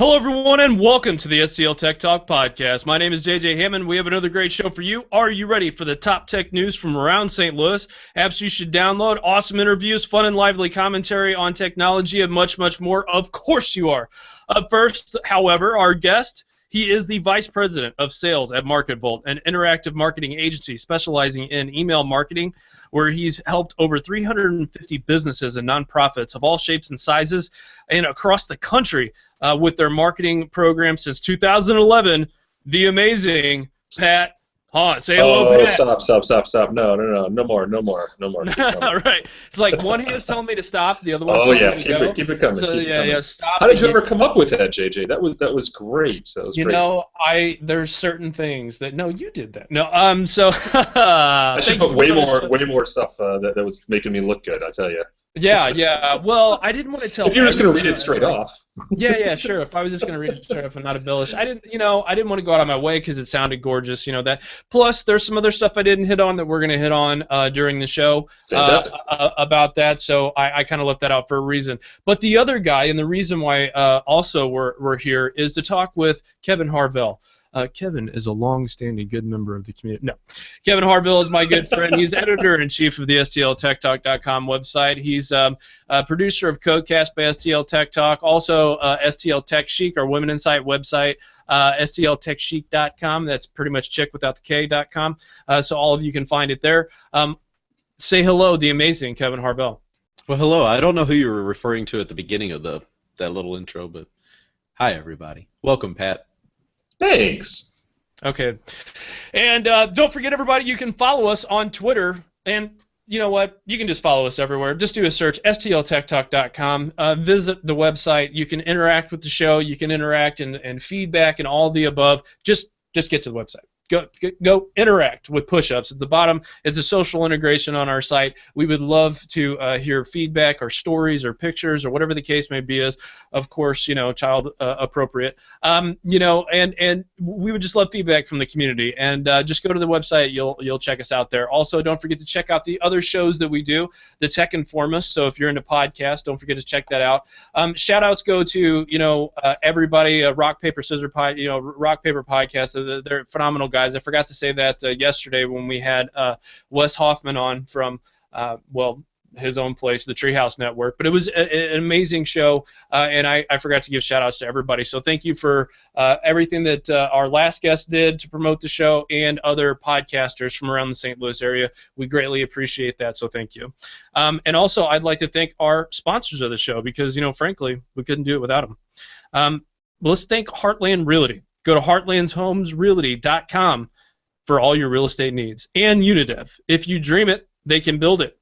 Hello, everyone, and welcome to the STL Tech Talk podcast. My name is JJ Hammond. We have another great show for you. Are you ready for the top tech news from around St. Louis? Apps you should download, awesome interviews, fun and lively commentary on technology, and much, much more. Of course you are. Up first, however, our guest. He is the Vice President of Sales at MarketVolt, an interactive marketing agency specializing in email marketing, where he's helped over 350 businesses and nonprofits of all shapes and sizes and across the country with their marketing program since 2011. The amazing Pat Hawn. Say hello, Pat. Stop. No more. Right. It's like one hand's telling me to stop, the other one's telling me to go. Keep it coming. So stop. How did you ever come up with that, JJ? That was great. That was great. There's certain things that you did that. No, so I should put way more stuff that was making me look good, I tell you. Yeah. Well, I didn't want to tell. If you're just going to read it straight off. Yeah, sure. If I was just going to read it straight off and not embellish, I didn't want to go out of my way because it sounded gorgeous. That. Plus, there's some other stuff I didn't hit on that we're going to hit on during the show. Fantastic. About that. So I kind of left that out for a reason. But the other guy, and the reason why also we're here, is to talk with Kevin Harvell. Kevin is a long-standing good member of the community. No, Kevin Harvell is my good friend. He's editor-in-chief of the STLTechTalk.com website. He's a producer of Codecast by STLTechTalk, also STL Tech Chic, our Women Insight website, STLTechChic.com. That's pretty much chick without the K.com. So all of you can find it there. Say hello, the amazing Kevin Harvell. Well, hello. I don't know who you were referring to at the beginning of that little intro, but hi, everybody. Welcome, Pat. Thanks. Okay. And don't forget, everybody, you can follow us on Twitter. And you know what? You can just follow us everywhere. Just do a search, STLTechTalk.com. Visit the website. You can interact with the show. You can interact and feedback and all the above. Just get to the website. Go interact with push-ups. At the bottom, it's a social integration on our site. We would love to hear feedback or stories or pictures or whatever the case may be. Is of course, child appropriate. And we would just love feedback from the community. And just go to the website. You'll check us out there. Also, don't forget to check out the other shows that we do, the Tech Informist. So if you're into podcasts, don't forget to check that out. Shout outs go to everybody. Rock Paper Scissors Rock Paper Podcast. They're phenomenal guys. I forgot to say that yesterday when we had Wes Hoffman on from, his own place, the Treehouse Network. But it was an amazing show, and I forgot to give shout-outs to everybody. So thank you for everything that our last guest did to promote the show and other podcasters from around the St. Louis area. We greatly appreciate that, so thank you. And also, I'd like to thank our sponsors of the show because, frankly, we couldn't do it without them. Let's thank Heartland Realty. Go to heartlandshomesrealty.com for all your real estate needs. And Unidev. If you dream it, they can build it.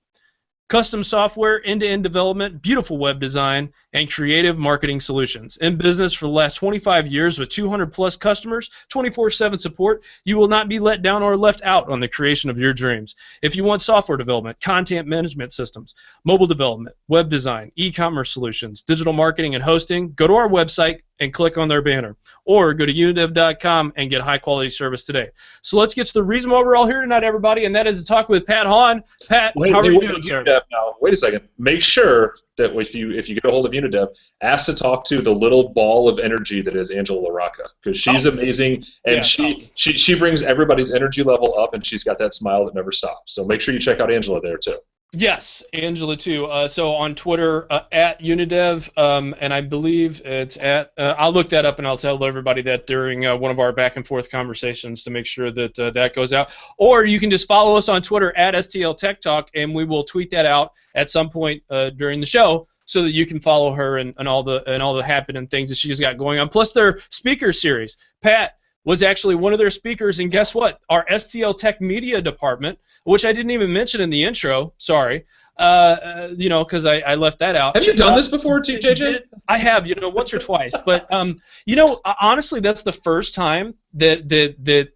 Custom software, end-to-end development, beautiful web design, and creative marketing solutions. In business for the last 25 years with 200-plus customers, 24/7 support, you will not be let down or left out on the creation of your dreams. If you want software development, content management systems, mobile development, web design, e-commerce solutions, digital marketing, and hosting, go to our website and click on their banner. Or go to unidev.com and get high-quality service today. So let's get to the reason why we're all here tonight, everybody, and that is to talk with Pat Hawn. Pat, how are you doing, sir? Now, wait a second. Make sure that if you get a hold of Unidev, ask to talk to the little ball of energy that is Angela LaRocca, because she's amazing, and she brings everybody's energy level up, and she's got that smile that never stops. So make sure you check out Angela there, too. Yes, Angela too. So on Twitter at Unidev, and I believe it's at. I'll look that up and I'll tell everybody that during one of our back and forth conversations to make sure that that goes out. Or you can just follow us on Twitter at STLTechTalk, and we will tweet that out at some point during the show, so that you can follow her and all the happening things that she's got going on. Plus their speaker series. Pat was actually one of their speakers, and guess what? Our STL Tech Media Department, which I didn't even mention in the intro, sorry, because I left that out. Have you done this before, JJ? I have, once or twice. But, honestly, that's the first time that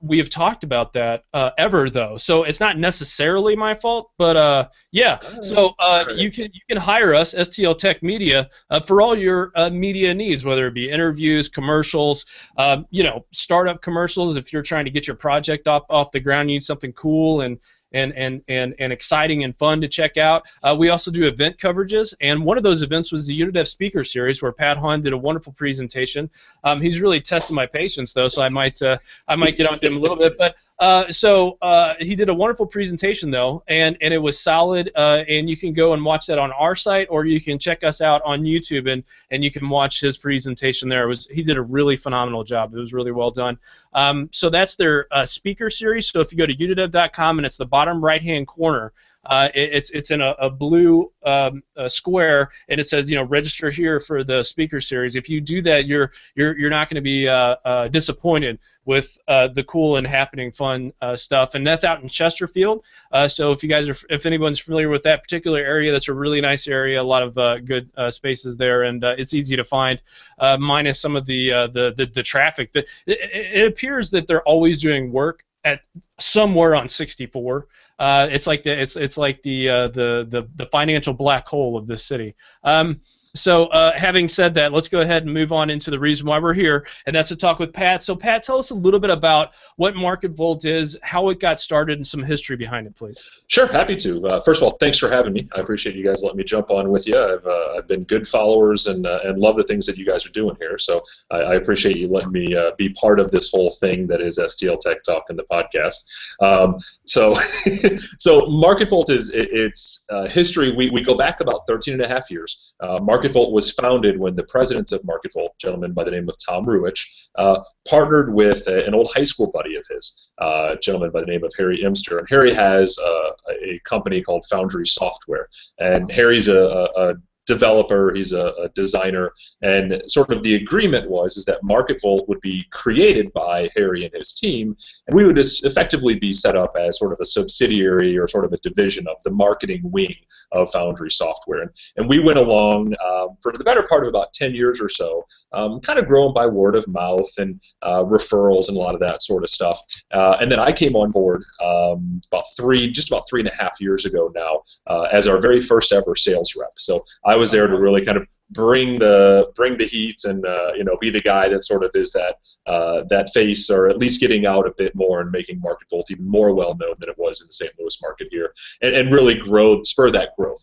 we have talked about that ever, though. So it's not necessarily my fault, but yeah. So you can hire us, STL Tech Media, for all your media needs, whether it be interviews, commercials, startup commercials. If you're trying to get your project off the ground, you need something cool and and exciting and fun to check out. We also do event coverages, and one of those events was the Unidev Speaker Series, where Pat Hawn did a wonderful presentation. He's really tested my patience, though, so I might get on to him a little bit. But he did a wonderful presentation, though, and it was solid. And you can go and watch that on our site, or you can check us out on YouTube, and you can watch his presentation there. He did a really phenomenal job. It was really well done. So that's their speaker series. So if you go to unidev.com, and it's the bottom right-hand corner, it's in a blue square, and it says, register here for the speaker series. If you do that, you're not going to be disappointed with the cool and happening fun stuff. And that's out in Chesterfield. So if anyone's familiar with that particular area, that's a really nice area. A lot of good spaces there, and it's easy to find, minus some of the traffic. It appears that they're always doing work at somewhere on 64. It's like the financial black hole of this city. So having said that, let's go ahead and move on into the reason why we're here, and that's to talk with Pat. So Pat, tell us a little bit about what MarketVolt is, how it got started, and some history behind it, please. Sure, happy to. First of all, thanks for having me. I appreciate you guys letting me jump on with you. I've been good followers and love the things that you guys are doing here. So I appreciate you letting me be part of this whole thing that is STL Tech Talk and the podcast. So MarketVolt its history. We go back about 13 and a half years. MarketVolt was founded when the president of MarketVolt, a gentleman by the name of Tom Ruich, partnered with an old high school buddy of his, a gentleman by the name of Harry Imster. And Harry has a company called Foundry Software. And Harry's a developer, he's a designer, and sort of the agreement is that MarketVolt would be created by Harry and his team, and we would just effectively be set up as sort of a subsidiary or sort of a division of the marketing wing of Foundry Software. And we went along for the better part of about 10 years or so, kind of growing by word of mouth and referrals and a lot of that sort of stuff. And then I came on board just about 3.5 years ago now, as our very first ever sales rep. So I was there to really kind of bring the heat and be the guy that sort of is that face, or at least getting out a bit more and making MarketVolt even more well known than it was in the St. Louis market here, and really spur that growth,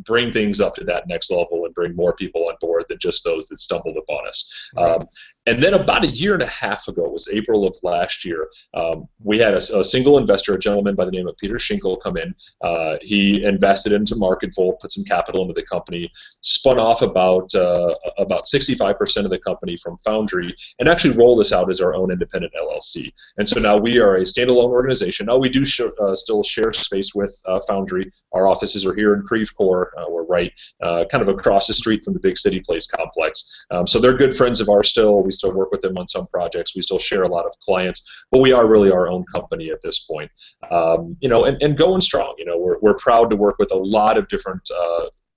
bring things up to that next level and bring more people on board than just those that stumbled upon us. Right. And then about 1.5 years ago, it was April of last year, we had a single investor, a gentleman by the name of Peter Schinkel, come in. He invested into MarketVolt, put some capital into the company, spun off about 65% of the company from Foundry, and actually rolled us out as our own independent LLC. And so now we are a standalone organization. Now we do still share space with Foundry. Our offices are here in Creve Coeur. We're right kind of across the street from the Big City Place complex. So they're good friends of ours still. We still work with them on some projects. We still share a lot of clients, but we are really our own company at this point. And going strong. We're proud to work with a lot of different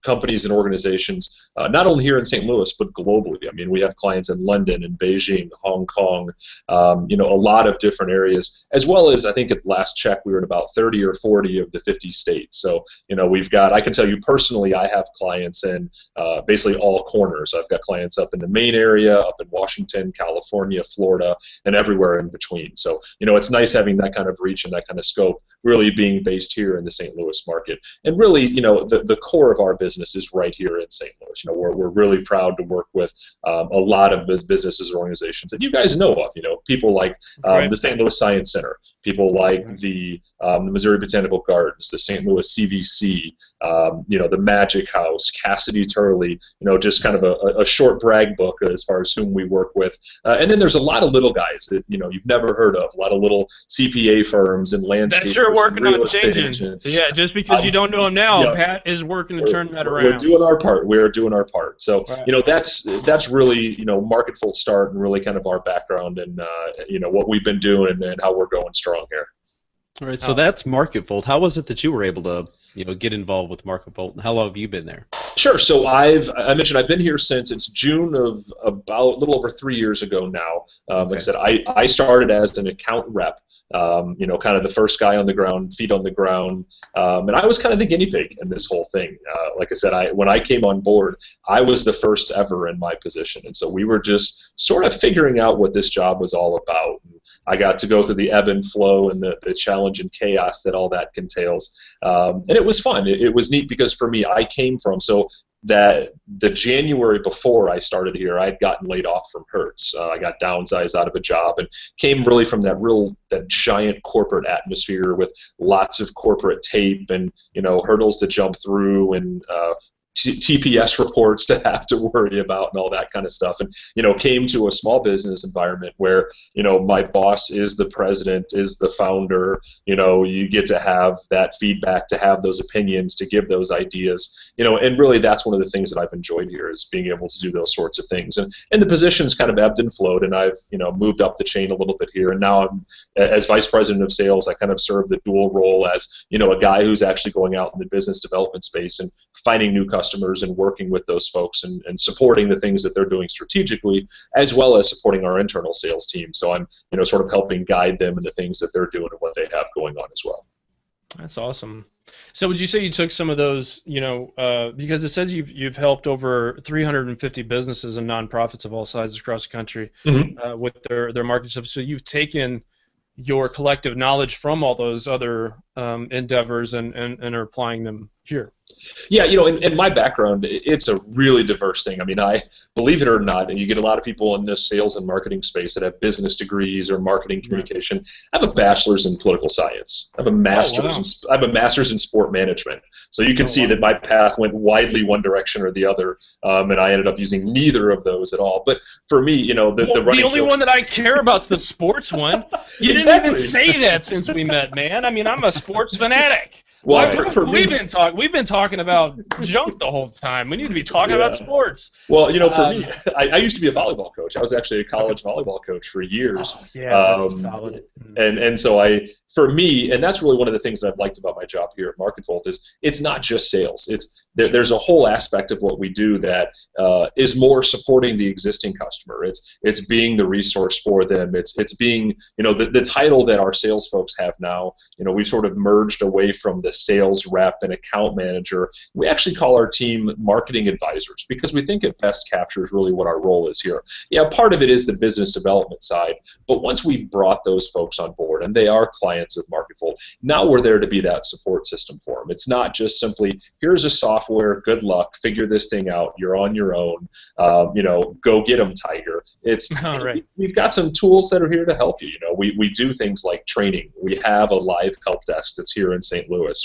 companies and organizations, not only here in St. Louis, but globally. I mean, we have clients in London and Beijing, Hong Kong, a lot of different areas, as well as, I think at last check, we were in about 30 or 40 of the 50 states. So, we've got, I can tell you personally, I have clients in basically all corners. I've got clients up in the Maine area, up in Washington, California, Florida, and everywhere in between. So, it's nice having that kind of reach and that kind of scope, really being based here in the St. Louis market. And really, the core of our business is right here in St. Louis. We're really proud to work with a lot of businesses and organizations that you guys know of. People like the St. Louis Science Center, people like the Missouri Botanical Gardens, the St. Louis CVC, the Magic House, Cassidy Turley. Just kind of a short brag book as far as whom we work with. And then there's a lot of little guys that you've never heard of. A lot of little CPA firms and landscapers. That's sure working on changing. Yeah, just because you don't know them now, Pat is working to turn that around. We're doing our part. We're doing our part. So that's really MarketVolt start and really kind of our background and what we've been doing and how we're going strong here. All right. So that's MarketVolt. How was it that you were able to get involved with MarketVolt, and how long have you been there? Sure. So I mentioned I've been here since it's June of about a little over 3 years ago now. Like I said, I started as an account rep kind of the first guy on the ground, feet on the ground, and I was kind of the guinea pig in this whole thing. Like I said, when I came on board, I was the first ever in my position, and so we were just sort of figuring out what this job was all about. And I got to go through the ebb and flow and the challenge and chaos that all that entails, and it was fun. It was neat because for me, I came from that the January before I started here, I'd gotten laid off from Hertz. I got downsized out of a job and came really from that giant corporate atmosphere with lots of corporate tape and hurdles to jump through and TPS reports to have to worry about and all that kind of stuff, and came to a small business environment where my boss is the president, is the founder. You get to have that feedback, to have those opinions, to give those ideas, and really that's one of the things that I've enjoyed here, is being able to do those sorts of things. And the positions kind of ebbed and flowed, and I've moved up the chain a little bit here, and now I'm as vice president of sales. I kind of serve the dual role as a guy who's actually going out in the business development space and finding new customers and working with those folks and supporting the things that they're doing strategically, as well as supporting our internal sales team. So I'm sort of helping guide them in the things that they're doing and what they have going on as well. That's awesome. So would you say you took some of those, because it says you've helped over 350 businesses and nonprofits of all sizes across the country with their marketing stuff. So you've taken your collective knowledge from all those other endeavors and are applying them here. Yeah, in my background, it's a really diverse thing. I mean, I believe it or not, and you get a lot of people in this sales and marketing space that have business degrees or marketing communication. I have a bachelor's in political science. I have a master's. I have a master's in sport management. So you can see that my path went widely one direction or the other, and I ended up using neither of those at all. But for me, the only one that I care about is the sports one. You didn't even say that since we met, man. I mean, I'm a sports fanatic. Well, we've been talking about junk the whole time. We need to be talking about sports. Well, for me, I used to be a volleyball coach. I was actually a college volleyball coach for years. That's solid. And so for me, and that's really one of the things that I've liked about my job here at MarketVolt, is it's not just sales. There's a whole aspect of what we do that is more supporting the existing customer. It's being the resource for them. It's being the title that our sales folks have now. We've sort of merged away from the sales rep and account manager. We actually call our team marketing advisors because we think it best captures really what our role is here. Yeah, part of it is the business development side, but once we've brought those folks on board and they are clients of MarketVolt, now we're there to be that support system for them. It's not just simply, here's a software, good luck, figure this thing out, you're on your own, go get them, Tiger. We've got some tools that are here to help you. We do things like training. We have a live help desk that's here in St. Louis.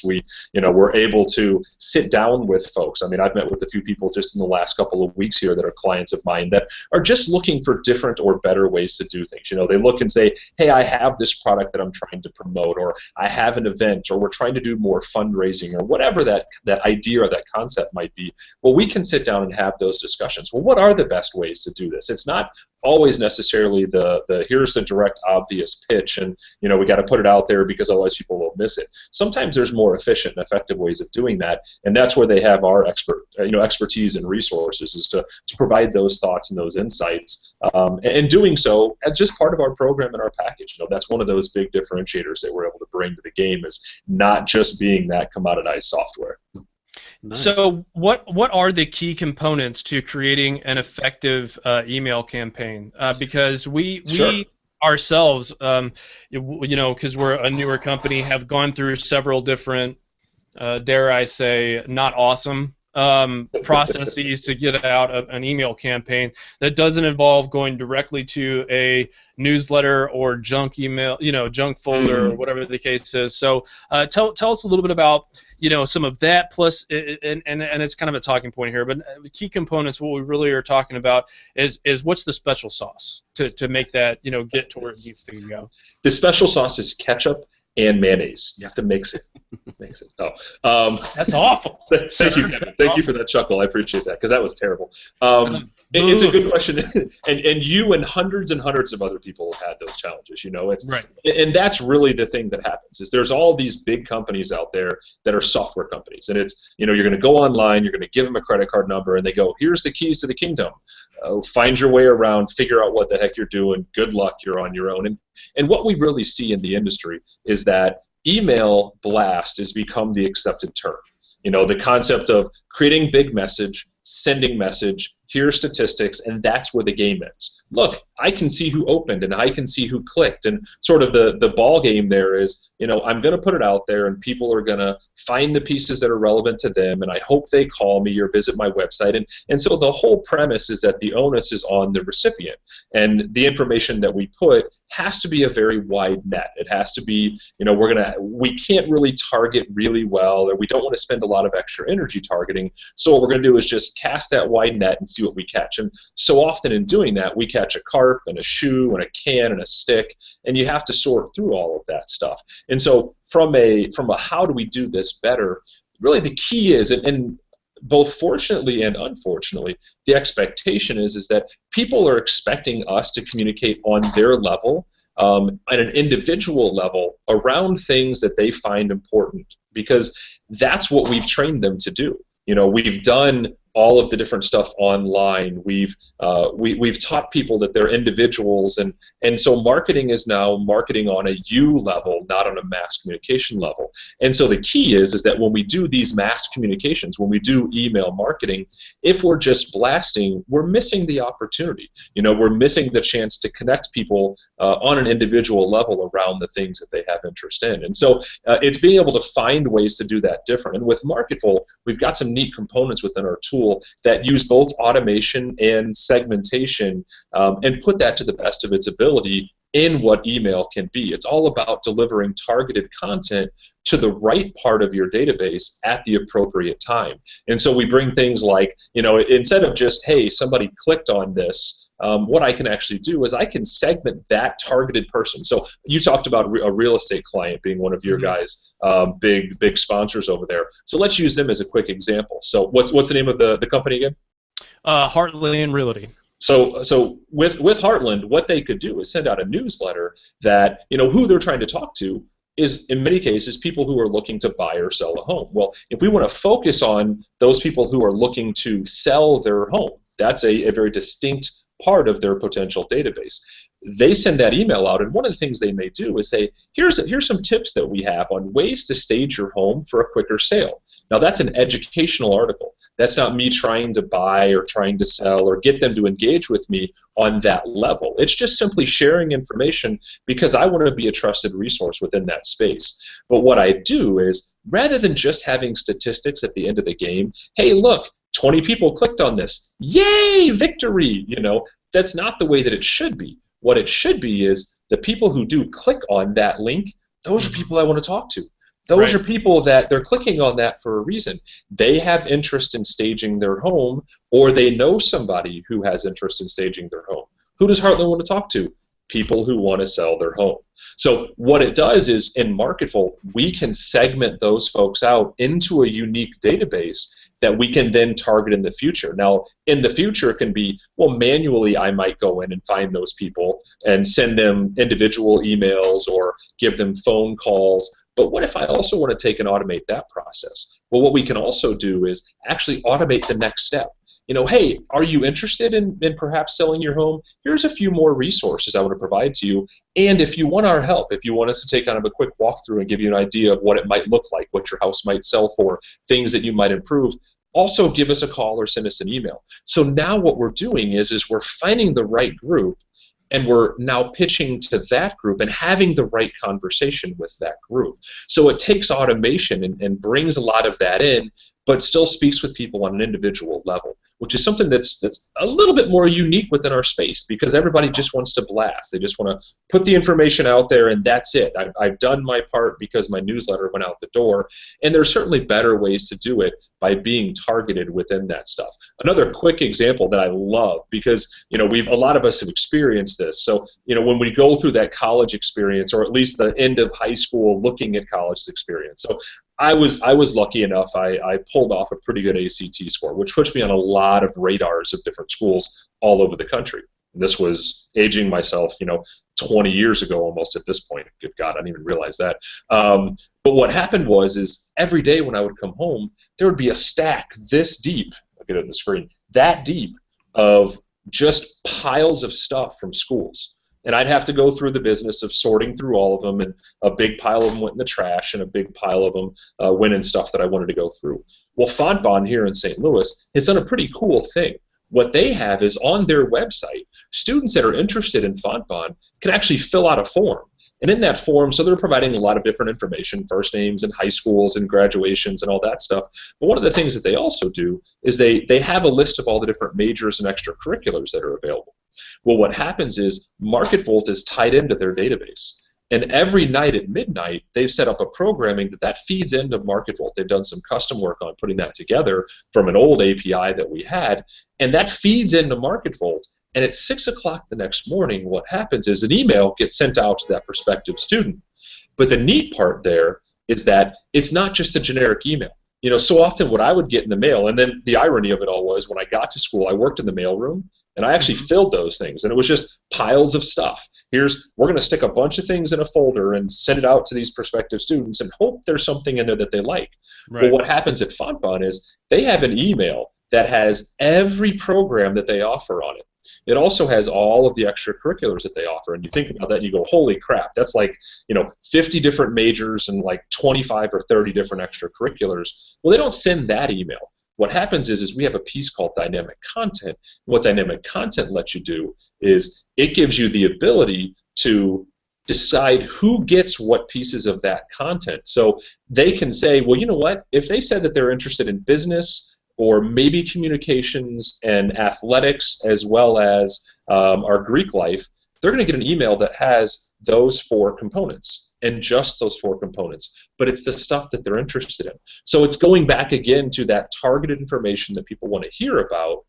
We're able to sit down with folks. I mean, I've met with a few people just in the last couple of weeks here that are clients of mine that are just looking for different or better ways to do things. They look and say, hey, I have this product that I'm trying to promote, or I have an event, or we're trying to do more fundraising, or whatever that idea or that concept might be. Well, we can sit down and have those discussions. Well, what are the best ways to do this? It's not always necessarily the here's the direct obvious pitch and we got to put it out there because otherwise people will miss it. Sometimes there's more efficient and effective ways of doing that, and that's where they have our expertise and resources, is to provide those thoughts and those insights, and doing so as just part of our program and our package. That's one of those big differentiators that we're able to bring to the game, is not just being that commoditized software. Nice. So what are the key components to creating an effective email campaign? Because we ourselves, because we're a newer company, have gone through several different, dare I say, not awesome processes to get out an email campaign that doesn't involve going directly to a newsletter or junk email, junk folder or whatever the case is. So tell us a little bit about some of that, plus and it's kind of a talking point here, but key components. What we really are talking about is what's the special sauce to make that get to where it needs to go. The special sauce is ketchup and mayonnaise. You have to mix it. That's awful. Thank you, Kevin. Thank you for that chuckle. I appreciate that because that was terrible. It's a good question, and you and hundreds of other people have had those challenges. It's right. And that's really the thing that happens is there's all these big companies out there that are software companies, and it's you're going to go online, you're going to give them a credit card number, and they go, here's the keys to the kingdom. Find your way around, figure out what the heck you're doing. Good luck, you're on your own. And what we really see in the industry is that email blast has become the accepted term. The concept of creating big message, sending message, here's statistics, and that's where the game ends. Look, I can see who opened and I can see who clicked, and sort of the ball game there is, I'm going to put it out there and people are going to find the pieces that are relevant to them, and I hope they call me or visit my website. And so the whole premise is that the onus is on the recipient, and the information that we put has to be a very wide net. It has to be, we can't really target really well, or we don't want to spend a lot of extra energy targeting, so what we're going to do is just cast that wide net and see what we catch. And so often in doing that, we catch a carp and a shoe and a can and a stick, and you have to sort through all of that stuff. And so from a how do we do this better, really the key is, and both fortunately and unfortunately, the expectation is that people are expecting us to communicate on their level, at an individual level, around things that they find important, because that's what we've trained them to do. We've done all of the different stuff online. We've taught people that they're individuals, and so marketing is now marketing on a you level, not on a mass communication level. And so the key is that when we do these mass communications, when we do email marketing, if we're just blasting, we're missing the opportunity. We're missing the chance to connect people on an individual level around the things that they have interest in. And so it's being able to find ways to do that different. And with MarketVolt, we've got some neat components within our tool that use both automation and segmentation, and put that to the best of its ability in what email can be. It's all about delivering targeted content to the right part of your database at the appropriate time. And so we bring things like, instead of just, hey, somebody clicked on this, what I can actually do is I can segment that targeted person. So you talked about a real estate client being one of your guys' big sponsors over there. So let's use them as a quick example. So what's the name of the company again? Heartland Realty. So with Heartland, what they could do is send out a newsletter that who they're trying to talk to is, in many cases, people who are looking to buy or sell a home. Well, if we want to focus on those people who are looking to sell their home, that's a very distinct part of their potential database. They send that email out, and one of the things they may do is say, here's some tips that we have on ways to stage your home for a quicker sale. Now, that's an educational article. That's not me trying to buy or trying to sell or get them to engage with me on that level. It's just simply sharing information because I want to be a trusted resource within that space. But what I do is, rather than just having statistics at the end of the game, hey, look, 20 people clicked on this. Yay, victory! That's not the way that it should be. What it should be is the people who do click on that link, those are people I want to talk to. Those are people that they're clicking on that for a reason. They have interest in staging their home, or they know somebody who has interest in staging their home. Who does Heartland want to talk to? People who want to sell their home. So what it does is, in MarketVolt, we can segment those folks out into a unique database that we can then target in the future. Now, in the future, it can be, well, manually I might go in and find those people and send them individual emails or give them phone calls. But what if I also want to take and automate that process? Well, what we can also do is actually automate the next step. Hey, are you interested in perhaps selling your home? Here's a few more resources I want to provide to you. And if you want our help, if you want us to take kind of a quick walkthrough and give you an idea of what it might look like, what your house might sell for, things that you might improve, also give us a call or send us an email. So now what we're doing is we're finding the right group, and we're now pitching to that group and having the right conversation with that group. So it takes automation and brings a lot of that in, but still speaks with people on an individual level, which is something that's a little bit more unique within our space, because everybody just wants to blast. They just want to put the information out there, and that's it. I've done my part because my newsletter went out the door, and there's certainly better ways to do it by being targeted within that stuff. Another quick example that I love, because a lot of us have experienced this. So when we go through that college experience, or at least the end of high school looking at college experience. So I was lucky enough. I pulled off a pretty good ACT score, which puts me on a lot of radars of different schools all over the country. And this was aging myself, 20 years ago almost at this point. Good God, I didn't even realize that. But what happened is every day when I would come home, there would be a stack this deep. I'll get it on the screen. That deep of just piles of stuff from schools. And I'd have to go through the business of sorting through all of them, and a big pile of them went in the trash, and a big pile of them went in stuff that I wanted to go through. Well, FontBond here in St. Louis has done a pretty cool thing. What they have is on their website, students that are interested in FontBond can actually fill out a form. And in that form, so they're providing a lot of different information, first names and high schools and graduations and all that stuff. But one of the things that they also do is they have a list of all the different majors and extracurriculars that are available. Well, what happens is MarketVolt is tied into their database. And every night at midnight, they've set up a programming that feeds into MarketVolt. They've done some custom work on putting that together from an old API that we had, and that feeds into MarketVolt. And at 6 o'clock the next morning, what happens is an email gets sent out to that prospective student. But the neat part there is that it's not just a generic email. So often what I would get in the mail, and then the irony of it all was when I got to school, I worked in the mailroom, and I actually filled those things, and it was just piles of stuff. We're going to stick a bunch of things in a folder and send it out to these prospective students and hope there's something in there that they like. Right. Well, what happens at FontBond is they have an email that has every program that they offer on it. It also has all of the extracurriculars that they offer, and you think about that and you go, holy crap, that's like 50 different majors and like 25 or 30 different extracurriculars. Well, they don't send that email. What happens is we have a piece called dynamic content. What dynamic content lets you do is it gives you the ability to decide who gets what pieces of that content. So they can say, well, you know what, if they said that they're interested in business or maybe communications and athletics as well as our Greek life, they're going to get an email that has those 4 components and just those 4 components, but it's the stuff that they're interested in. So it's going back again to that targeted information that people want to hear about.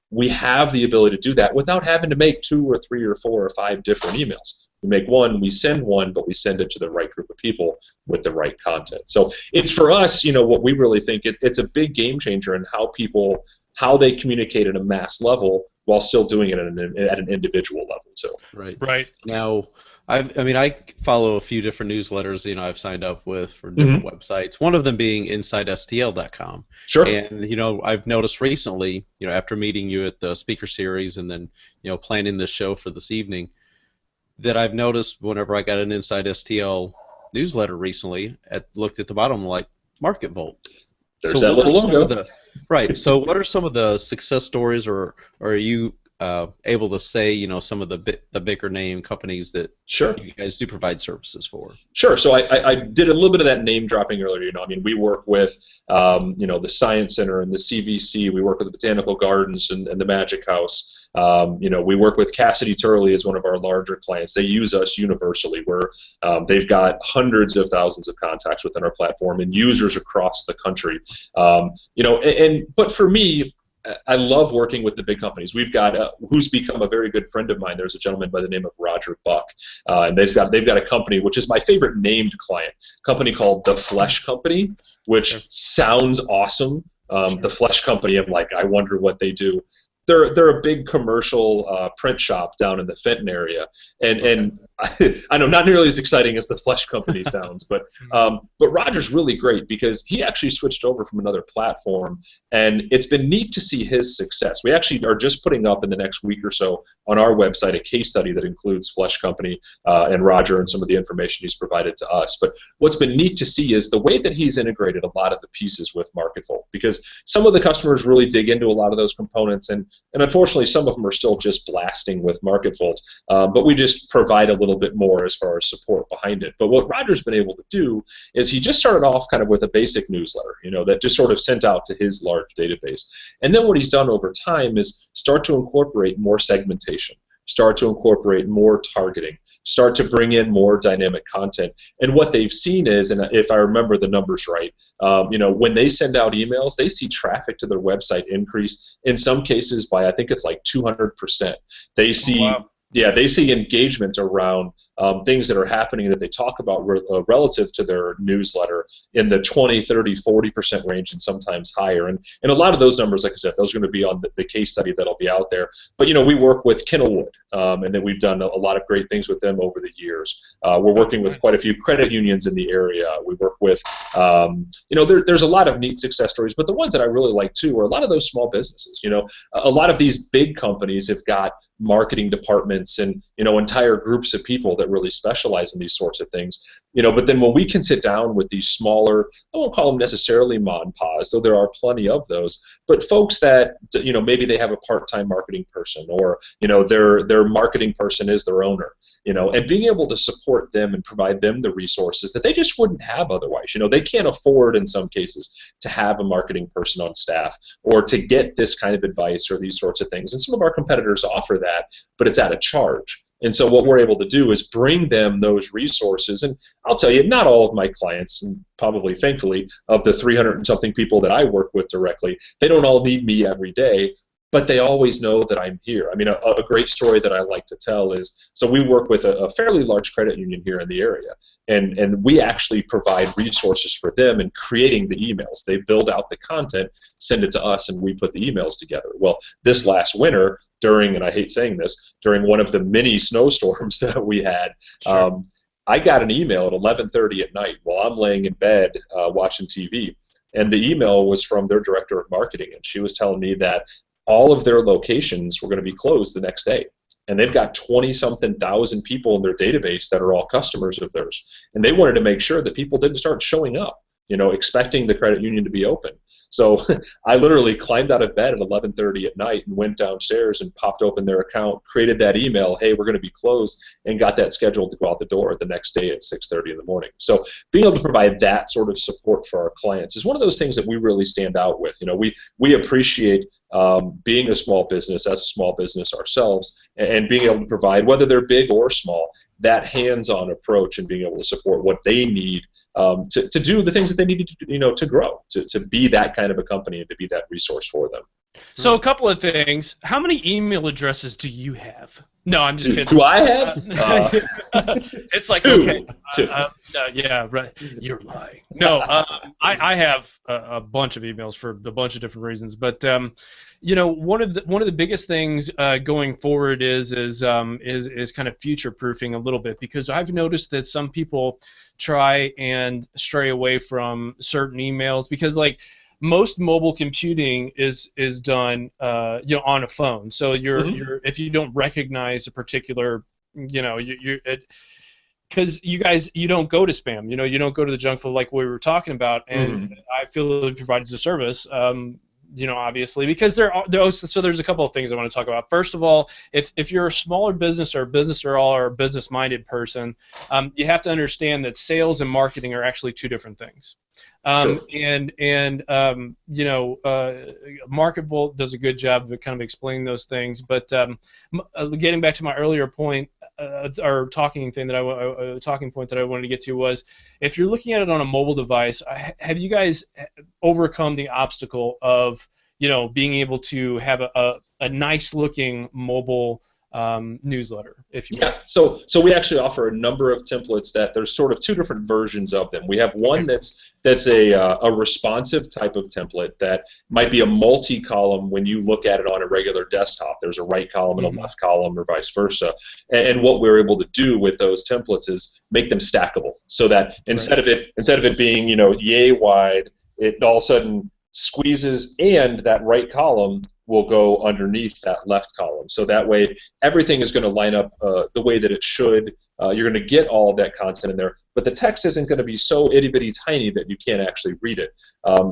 We have the ability to do that without having to make 2 or 3 or 4 or 5 different emails. We make one, we send one, but we send it to the right group of people with the right content. So it's for us, what we really think it's a big game changer in how they communicate at a mass level while still doing it at an individual level too. Right. Now, I follow a few different newsletters. I've signed up with for different websites. One of them being InsideSTL.com. Sure. And I've noticed recently, after meeting you at the speaker series and then planning this show for this evening, that I've noticed whenever I got an Inside STL newsletter recently, looked at the bottom like MarketVolt. There's that little logo. Right. So what are some of the success stories, or are you able to say, some of the bigger name companies that you guys do provide services for? Sure. So I did a little bit of that name dropping earlier. We work with the Science Center and the CVC. We work with the Botanical Gardens and the Magic House. We work with Cassidy Turley as one of our larger clients. They use us universally. They've got hundreds of thousands of contacts within our platform and users across the country. But for me, I love working with the big companies. We've got who's become a very good friend of mine. There's a gentleman by the name of Roger Buck, and they've got a company which is my favorite named client, company called The Flesh Company, which sounds awesome. The Flesh Company, I'm like, I wonder what they do. They're a big commercial print shop down in the Fenton area, and I know not nearly as exciting as the Flesh Company sounds, but Roger's really great because he actually switched over from another platform, and it's been neat to see his success. We actually are just putting up in the next week or so on our website a case study that includes Flesh Company and Roger and some of the information he's provided to us. But what's been neat to see is the way that he's integrated a lot of the pieces with MarketVolt, because some of the customers really dig into a lot of those components, and unfortunately some of them are still just blasting with MarketVolt, but we just provide a little bit more as far as support behind it. But what Roger's been able to do is he just started off kind of with a basic newsletter, that just sort of sent out to his large database. And then what he's done over time is start to incorporate more segmentation, start to incorporate more targeting, start to bring in more dynamic content. And what they've seen is, and if I remember the numbers right, when they send out emails, they see traffic to their website increase in some cases by, I think it's like 200%. They see, they see engagement around things that are happening that they talk about relative to their newsletter in the 20, 30, 40% range and sometimes higher. And a lot of those numbers, like I said, those are going to be on the case study that'll be out there. But, we work with Kenilwood, and then we've done a lot of great things with them over the years. We're working with quite a few credit unions in the area. We work with, there's a lot of neat success stories, but the ones that I really like too are a lot of those small businesses. A lot of these big companies have got marketing departments and, entire groups of people that really specialize in these sorts of things. But then when we can sit down with these smaller, I won't call them necessarily mon pas, though there are plenty of those, but folks that, maybe they have a part-time marketing person, or, their marketing person is their owner, and being able to support them and provide them the resources that they just wouldn't have otherwise. They can't afford in some cases to have a marketing person on staff or to get this kind of advice or these sorts of things. And some of our competitors offer that, but it's at a charge. And so what we're able to do is bring them those resources. And I'll tell you, not all of my clients, and probably thankfully of the 300 and something people that I work with directly, they don't all need me every day, but they always know that I'm here. I mean, a great story that I like to tell is, so we work with a fairly large credit union here in the area, and we actually provide resources for them in creating the emails. They build out the content, send it to us, and we put the emails together. Well, this last winter, and I hate saying this, during one of the mini snowstorms that we had, sure. I got an email at 11:30 at night while I'm laying in bed watching TV, and the email was from their director of marketing, and she was telling me that all of their locations were going to be closed the next day. And they've got 20-something thousand people in their database that are all customers of theirs. And they wanted to make sure that people didn't start showing up, expecting the credit union to be open. So I literally climbed out of bed at 11:30 at night and went downstairs and popped open their account, created that email, hey, we're going to be closed, and got that scheduled to go out the door the next day at 6:30 in the morning. So being able to provide that sort of support for our clients is one of those things that we really stand out with. We appreciate being a small business, as a small business ourselves, and being able to provide, whether they're big or small, that hands-on approach and being able to support what they need to do the things that they need to grow, to be that kind of a company and to be that resource for them. So a couple of things. How many email addresses do you have? No, I'm just kidding. Do I have? It's like, two. Okay. Two. Yeah, right. You're lying. No, I have a bunch of emails for a bunch of different reasons, but one of the biggest things going forward is kind of future proofing a little bit, because I've noticed that some people try and stray away from certain emails because, like, most mobile computing is done on a phone. So you're if you don't recognize a particular because you don't go to spam, you don't go to the junk folder like we were talking about, and I feel it provides a service. Obviously, because there's a couple of things I want to talk about. First of all, if you're a smaller business or a business-minded person, you have to understand that sales and marketing are actually two different things. Sure. MarketVolt does a good job of kind of explaining those things. But getting back to my earlier point, talking point that I wanted to get to was, if you're looking at it on a mobile device, have you guys overcome the obstacle of being able to have a nice looking mobile newsletter, if you will? Yeah, so we actually offer a number of templates that there's sort of two different versions of them. We have one that's a responsive type of template that might be a multi-column when you look at it on a regular desktop. There's a right column and a left column, or vice versa. And what we're able to do with those templates is make them stackable, so that instead of it being yay wide, it all of a sudden squeezes, and that right column will go underneath that left column. So that way, everything is going to line up the way that it should. You're going to get all of that content in there, but the text isn't going to be so itty-bitty tiny that you can't actually read it.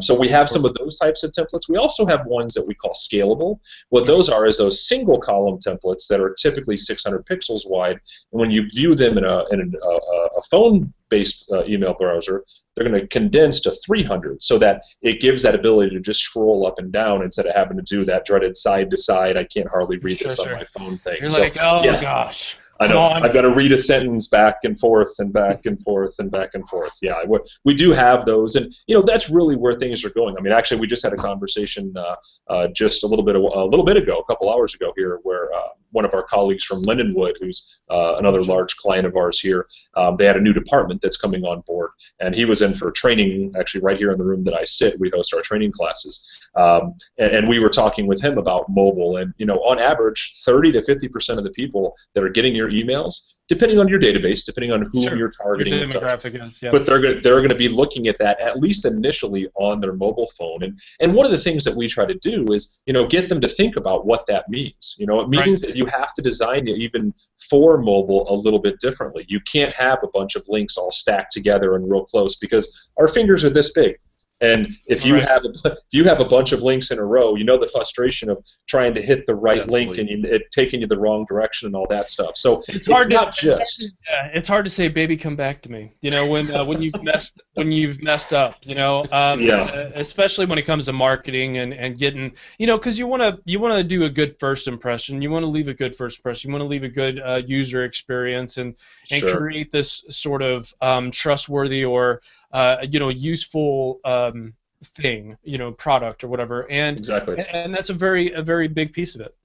So we have some of those types of templates. We also have ones that we call scalable. What those are is those single column templates that are typically 600 pixels wide, and when you view them in a phone-based email browser, they're going to condense to 300, so that it gives that ability to just scroll up and down instead of having to do that dreaded side to side, I can't hardly read this on my phone thing. You're like, gosh. I know. I've got to read a sentence back and forth and back and forth and back and forth. Yeah, we do have those, and that's really where things are going. I mean, actually, we just had a conversation just a little bit ago, a couple hours ago here, where one of our colleagues from Lindenwood, who's another large client of ours here. They had a new department that's coming on board, and he was in for training, actually right here in the room that I sit. We host our training classes, and we were talking with him about mobile, and on average, 30 to 50% of the people that are getting your emails, depending on your database, depending on whom you're targeting, your demographic is, yeah. But they're going to be looking at that at least initially on their mobile phone. And one of the things that we try to do is get them to think about what that means. It means that you have to design it even for mobile a little bit differently. You can't have a bunch of links all stacked together and real close because our fingers are this big. And if you have a bunch of links in a row, the frustration of trying to hit the right link and it taking you the wrong direction and all that stuff. So it's hard to say, baby, come back to me. When you've messed up. Especially when it comes to marketing and getting, because you want to do a good first impression. You want to leave a good first impression. You want to leave a good user experience and create this sort of trustworthy or useful thing, product or whatever, and that's a very big piece of it.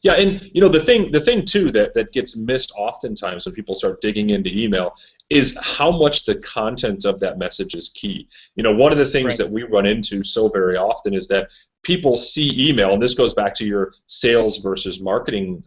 Yeah, and the thing too that gets missed oftentimes when people start digging into email is how much the content of that message is key. One of the things that we run into so very often is that people see email, and this goes back to your sales versus marketing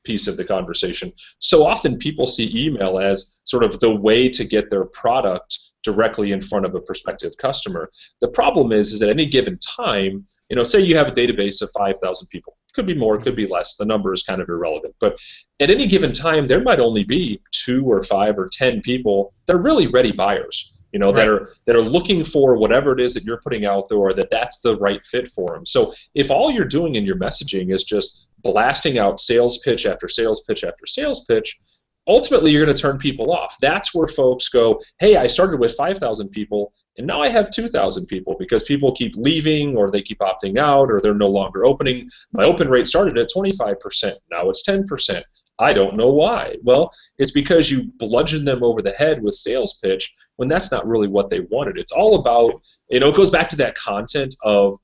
piece of the conversation. So often people see email as sort of the way to get their product directly in front of a prospective customer. The problem is at any given time, say you have a database of 5,000 people. Could be more, could be less. The number is kind of irrelevant. But at any given time, there might only be 2 or 5 or 10 people that are really ready buyers. That are looking for whatever it is that you're putting out there, or that's the right fit for them. So if all you're doing in your messaging is just blasting out sales pitch after sales pitch after sales pitch, ultimately you're going to turn people off. That's where folks go, hey, I started with 5,000 people, and now I have 2,000 people because people keep leaving, or they keep opting out, or they're no longer opening. My open rate started at 25%. Now it's 10%. I don't know why. Well, it's because you bludgeoned them over the head with sales pitch when that's not really what they wanted. It's all about, it goes back to that content of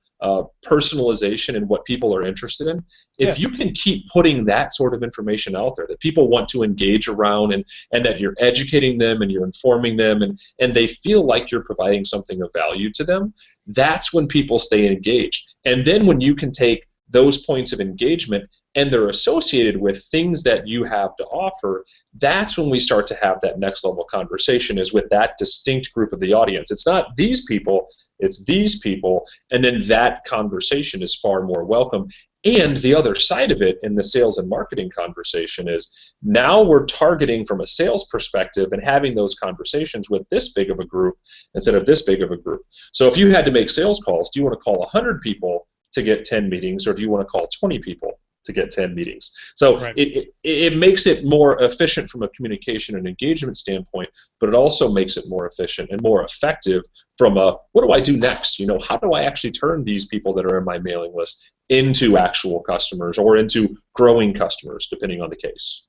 personalization and what people are interested in. If you can keep putting that sort of information out there that people want to engage around, and that you're educating them and you're informing them, and they feel like you're providing something of value to them, that's when people stay engaged. And then when you can take those points of engagement and they're associated with things that you have to offer, that's when we start to have that next level conversation, is with that distinct group of the audience. It's not these people, it's these people, and then that conversation is far more welcome. And the other side of it in the sales and marketing conversation is now we're targeting from a sales perspective and having those conversations with this big of a group instead of this big of a group. So if you had to make sales calls, do you want to call 100 people to get 10 meetings, or do you want to call 20 people to get 10 meetings? So it makes it more efficient from a communication and engagement standpoint, but it also makes it more efficient and more effective from a, what do I do next? How do I actually turn these people that are in my mailing list into actual customers or into growing customers, depending on the case?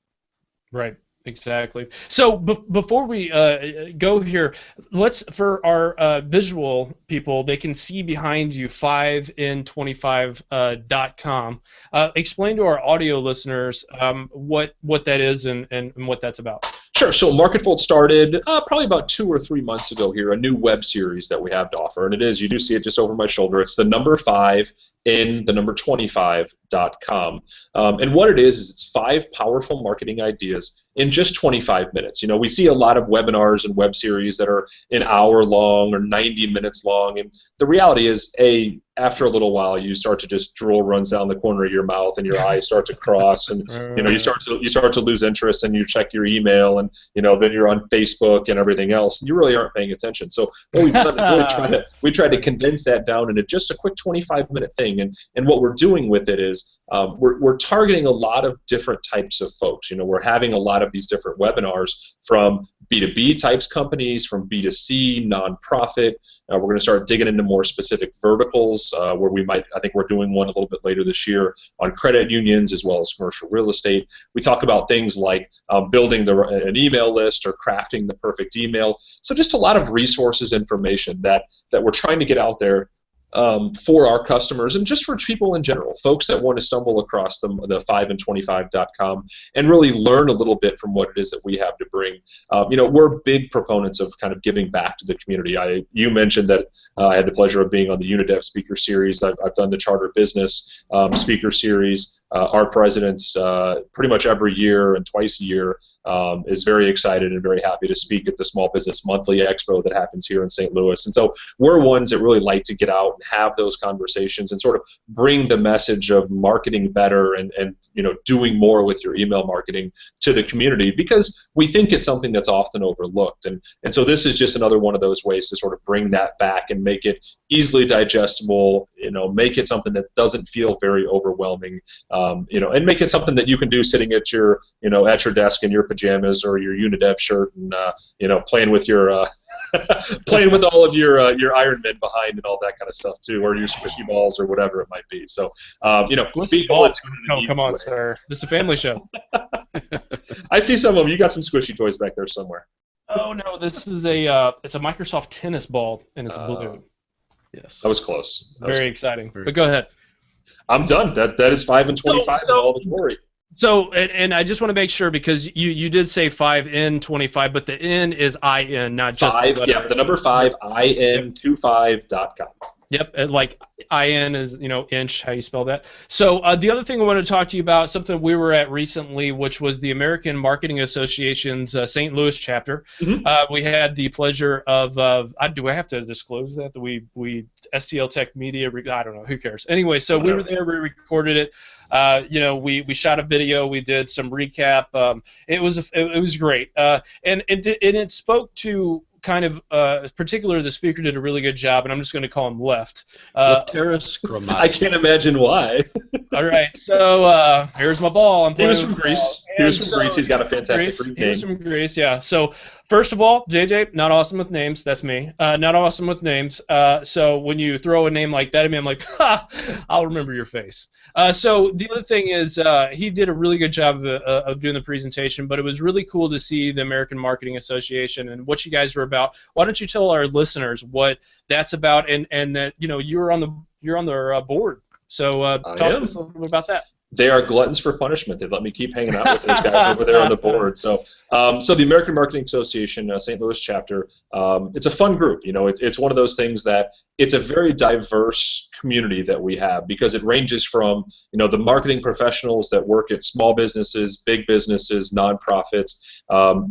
Right. Exactly. So before we go here, for our visual people, they can see behind you 5in25.com. Explain to our audio listeners what that is and what that's about. Sure. So MarketVolt started probably about 2 or 3 months ago here, a new web series that we have to offer. And it is, you do see it just over my shoulder. It's the number 5 in the number 25.com. And what it is it's 5 powerful marketing ideas in just 25 minutes. We see a lot of webinars and web series that are an hour long or 90 minutes long. And the reality is, after a little while, you start to just drool runs down the corner of your mouth and your eyes start to cross, and you start to lose interest, and you check your email, and then you're on Facebook and everything else, and you really aren't paying attention. So what we've done is really try to condense that down into just a quick 25-minute thing, and what we're doing with it is we're targeting a lot of different types of folks. We're having a lot of these different webinars from B2B types companies, from B2C, nonprofit. We're going to start digging into more specific verticals where I think we're doing one a little bit later this year on credit unions as well as commercial real estate. We talk about things like building an email list or crafting the perfect email. So just a lot of resources, information that we're trying to get out there for our customers and just for people in general, folks that want to stumble across the 5and25.com and really learn a little bit from what it is that we have to bring. We're big proponents of kind of giving back to the community. You mentioned that I had the pleasure of being on the Unidev speaker series. I've done the Charter Business speaker series. Our president's pretty much every year and twice a year is very excited and very happy to speak at the Small Business Monthly Expo that happens here in St. Louis. And so we're ones that really like to get out and have those conversations and sort of bring the message of marketing better and doing more with your email marketing to the community, because we think it's something that's often overlooked. And so this is just another one of those ways to sort of bring that back and make it easily digestible, make it something that doesn't feel very overwhelming, and make it something that you can do sitting at your desk in your pajamas or your Unidev shirt and playing with your playing with all of your Iron Men behind and all that kind of stuff too, or your squishy balls or whatever it might be. So squishy balls. Come on, sir. This is a family show. I see some of them. You got some squishy toys back there somewhere. Oh no, this is it's a Microsoft tennis ball and it's blue. Yes, that was close. Very exciting. But go ahead. I'm done. That is 5 and 25 and all the glory. So, and I just want to make sure, because you did say 5 in 25, but the N is IN, not just 5. The number 5, IN25.com. Yep, like IN is, inch, how you spell that. So the other thing I want to talk to you about, something we were at recently, which was the American Marketing Association's St. Louis chapter. Mm-hmm. We had the pleasure of, do I have to disclose that we STL Tech Media, I don't know, who cares. Anyway, so we were there, we recorded it. We shot a video, we did some recap. It was great, and it spoke to kind of, particularly the speaker did a really good job, and I'm just going to call him Left. Lefteris Grammatics. I can't imagine why. All right, so here's my ball. He was from Greece. He's got a fantastic Greek name. He was from Greece, yeah. So first of all, JJ, not awesome with names. That's me. Not awesome with names. So when you throw a name like that at me, I'm like, ha, I'll remember your face. So the other thing is he did a really good job of doing the presentation, but it was really cool to see the American Marketing Association and what you guys were about. Why don't you tell our listeners what that's about, and that you're on their board. So talk to us a little bit about that. They are gluttons for punishment. They've let me keep hanging out with those guys over there on the board. So the American Marketing Association, St. Louis chapter, it's a fun group. It's one of those things that it's a very diverse community that we have, because it ranges from the marketing professionals that work at small businesses, big businesses, nonprofits,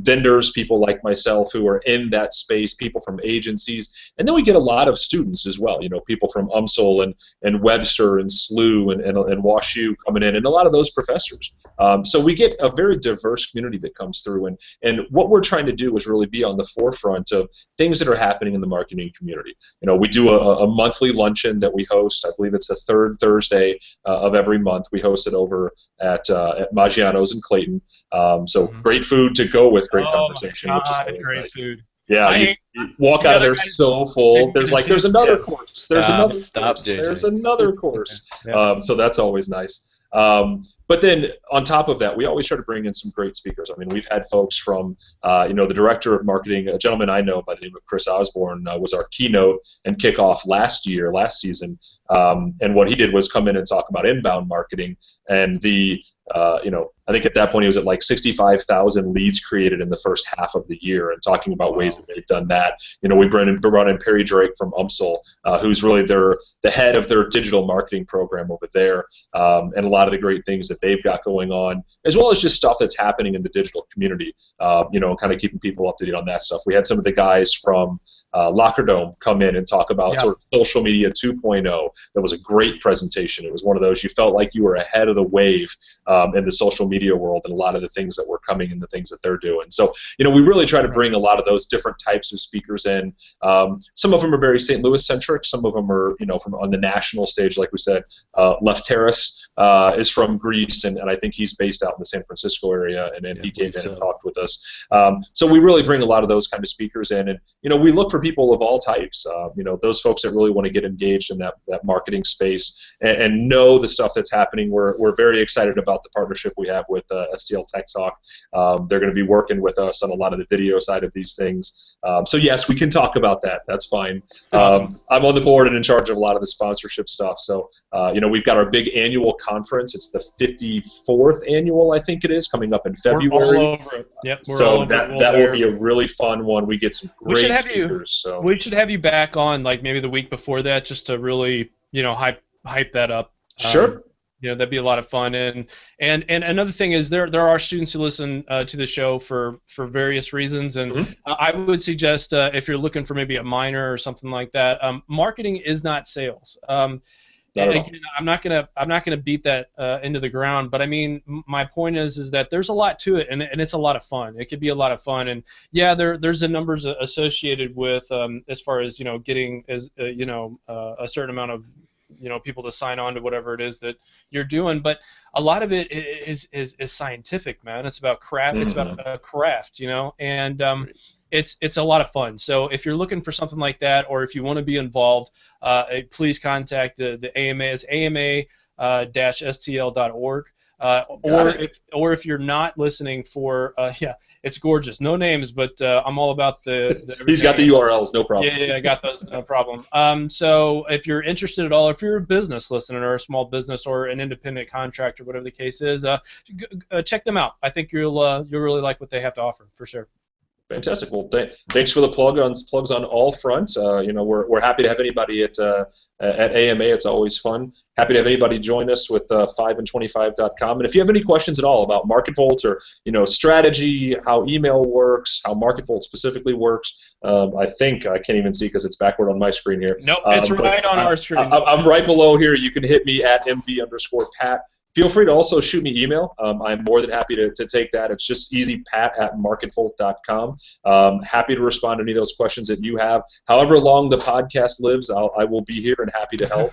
vendors, people like myself who are in that space, people from agencies, and then we get a lot of students as well. People from UMSL and Webster and SLU and Wash U coming in, and a lot of those professors. So we get a very diverse community that comes through, and what we're trying to do is really be on the forefront of things that are happening in the marketing community. We do a monthly luncheon that we host. I believe it's the third Thursday of every month. We host it over at Maggiano's in Clayton. So great food to go with great conversation. My God, which is always great nice. Food. Yeah, you walk out of there so full. There's another course. There's another course. Yeah. So that's always nice. But then on top of that, we always try to bring in some great speakers. I mean, we've had folks from, the director of marketing, a gentleman I know by the name of Chris Osborne, was our keynote and kickoff last season. And what he did was come in and talk about inbound marketing and I think at that point he was at like 65,000 leads created in the first half of the year, and talking about ways that they've done that. We brought in Perry Drake from UMSL, who's really the head of their digital marketing program over there, and a lot of the great things that they've got going on, as well as just stuff that's happening in the digital community, kind of keeping people up to date on that stuff. We had some of the guys from Locker Dome come in and talk about sort of social media 2.0. That was a great presentation. It was one of those you felt like you were ahead of the wave in the social media world, and a lot of the things that were coming and the things that they're doing. So, we really try to bring a lot of those different types of speakers in. Some of them are very St. Louis centric. Some of them are, from on the national stage, like we said. Lefteris is from Greece, and I think he's based out in the San Francisco area, and then he came in and talked with us. So we really bring a lot of those kind of speakers in, and we look for people of all types. Those folks that really want to get engaged in that marketing space and know the stuff that's happening. We're very excited about the partnership we have have with STL Tech Talk. They're going to be working with us on a lot of the video side of these things. So yes, we can talk about that. That's fine. Awesome. I'm on the board and in charge of a lot of the sponsorship stuff. So we've got our big annual conference. It's the 54th annual, I think it is, coming up in February. We're all over it. Yep. So that will be a really fun one. We get some great speakers. We should have you back on like maybe the week before that, just to really hype that up. Sure. That'd be a lot of fun. And another thing is there are students who listen to the show for various reasons, and I would suggest if you're looking for maybe a minor or something like that, marketing is not sales. Again, I'm not gonna beat that into the ground, but I mean, my point is that there's a lot to it, and it's a lot of fun. It could be a lot of fun, and yeah, there's the numbers associated with as far as getting a certain amount of people to sign on to whatever it is that you're doing, but a lot of it is scientific, man. It's about craft. It's about a craft, and it's a lot of fun. So if you're looking for something like that, or if you want to be involved, please contact the AMA. It's ama-stl.org. Or if you're not listening for it's gorgeous. No names, but I'm all about the He's got the URLs, no problem. Yeah, I got those, no problem. So if you're interested at all, if you're a business listener or a small business or an independent contractor, whatever the case is, check them out. I think you'll really like what they have to offer, for sure. Fantastic. Well, thanks for the plugs on all fronts. We're happy to have anybody at AMA. It's always fun. Happy to have anybody join us with 5and25.com. And if you have any questions at all about MarketVolt or strategy, how email works, how MarketVolt specifically works, I think I can't even see because it's backward on my screen here. Nope, it's right on our screen. I'm right below here. You can hit me at mv_Pat. Feel free to also shoot me email. I'm more than happy to take that. It's just easy, pat@marketvolt.com. Happy to respond to any of those questions that you have. However long the podcast lives, I will be here and happy to help.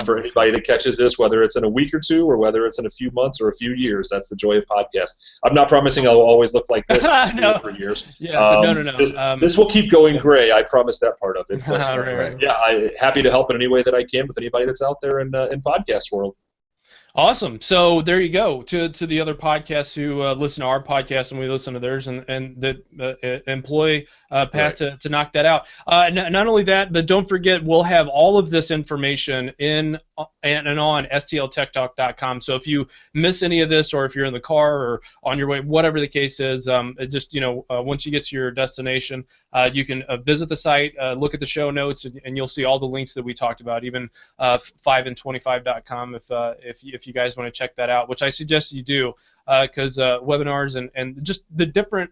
For anybody that catches this, whether it's in a week or two or whether it's in a few months or a few years, that's the joy of podcast. I'm not promising I'll always look like this for 2 or 3 years. Yeah, no. This will keep going gray. I promise that part of it. But, right. Yeah, I'm happy to help in any way that I can with anybody that's out there in podcast world. Awesome. So there you go. To the other podcasts who listen to our podcast and we listen to theirs and that employ Pat to knock that out. Not only that, but don't forget we'll have all of this information in and on STLTechTalk.com. So if you miss any of this, or if you're in the car or on your way, whatever the case is, just once you get to your destination, you can visit the site, look at the show notes, and you'll see all the links that we talked about. Even 5and25.com if you guys want to check that out, which I suggest you do, because webinars and just the different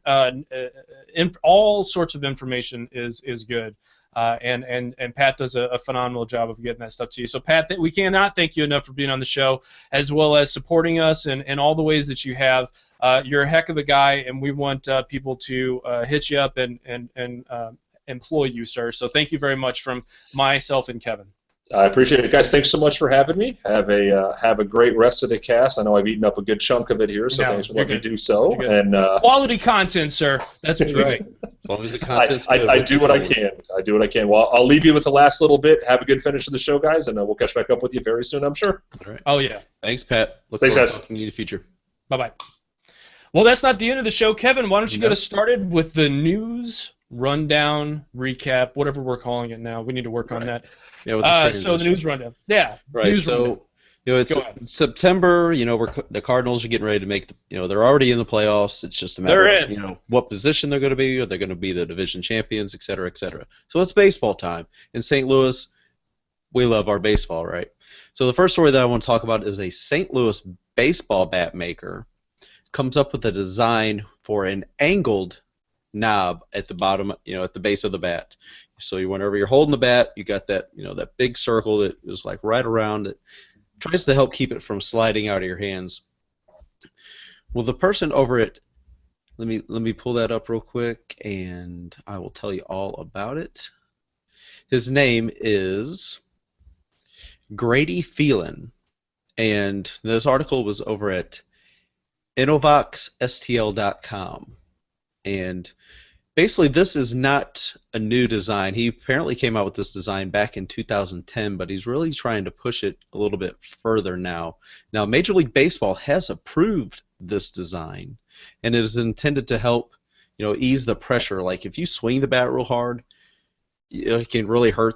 all sorts of information is good. And Pat does a phenomenal job of getting that stuff to you. So Pat, we cannot thank you enough for being on the show, as well as supporting us in all the ways that you have. You're a heck of a guy, and we want people to hit you up and employ you, sir. So thank you very much from myself and Kevin. I appreciate it, guys. Thanks so much for having me. Have a great rest of the cast. I know I've eaten up a good chunk of it here, so thanks for letting me do so. And quality content, sir. That's right. As long as the content's good. I do what I can. I do what I can. Well, I'll leave you with the last little bit. Have a good finish of the show, guys, and we'll catch back up with you very soon, I'm sure. All right. Oh yeah. Thanks, Pat. Thanks, guys. Talking to you in the future. Bye-bye. Well, that's not the end of the show. Kevin, why don't you get us started with the news rundown, recap, whatever we're calling it now. We need to work on that. Yeah, with the so the news rundown. Yeah. Right. News so rundown. It's September. The Cardinals are getting ready to make they're already in the playoffs. It's just a matter of what position they're going to be. Are they going to be the division champions, et cetera, et cetera. So it's baseball time in St. Louis. We love our baseball, right? So the first story that I want to talk about is a St. Louis baseball bat maker comes up with a design for an angled knob at the bottom, at the base of the bat. So whenever you're holding the bat, you got that, that big circle that is like right around it. Tries to help keep it from sliding out of your hands. Well, the person over at, let me pull that up real quick, and I will tell you all about it. His name is Grady Phelan, and this article was over at innovoxstl.com. And basically, this is not a new design. He apparently came out with this design back in 2010, but he's really trying to push it a little bit further now. Now, Major League Baseball has approved this design, and it is intended to help, ease the pressure. Like if you swing the bat real hard, it can really hurt.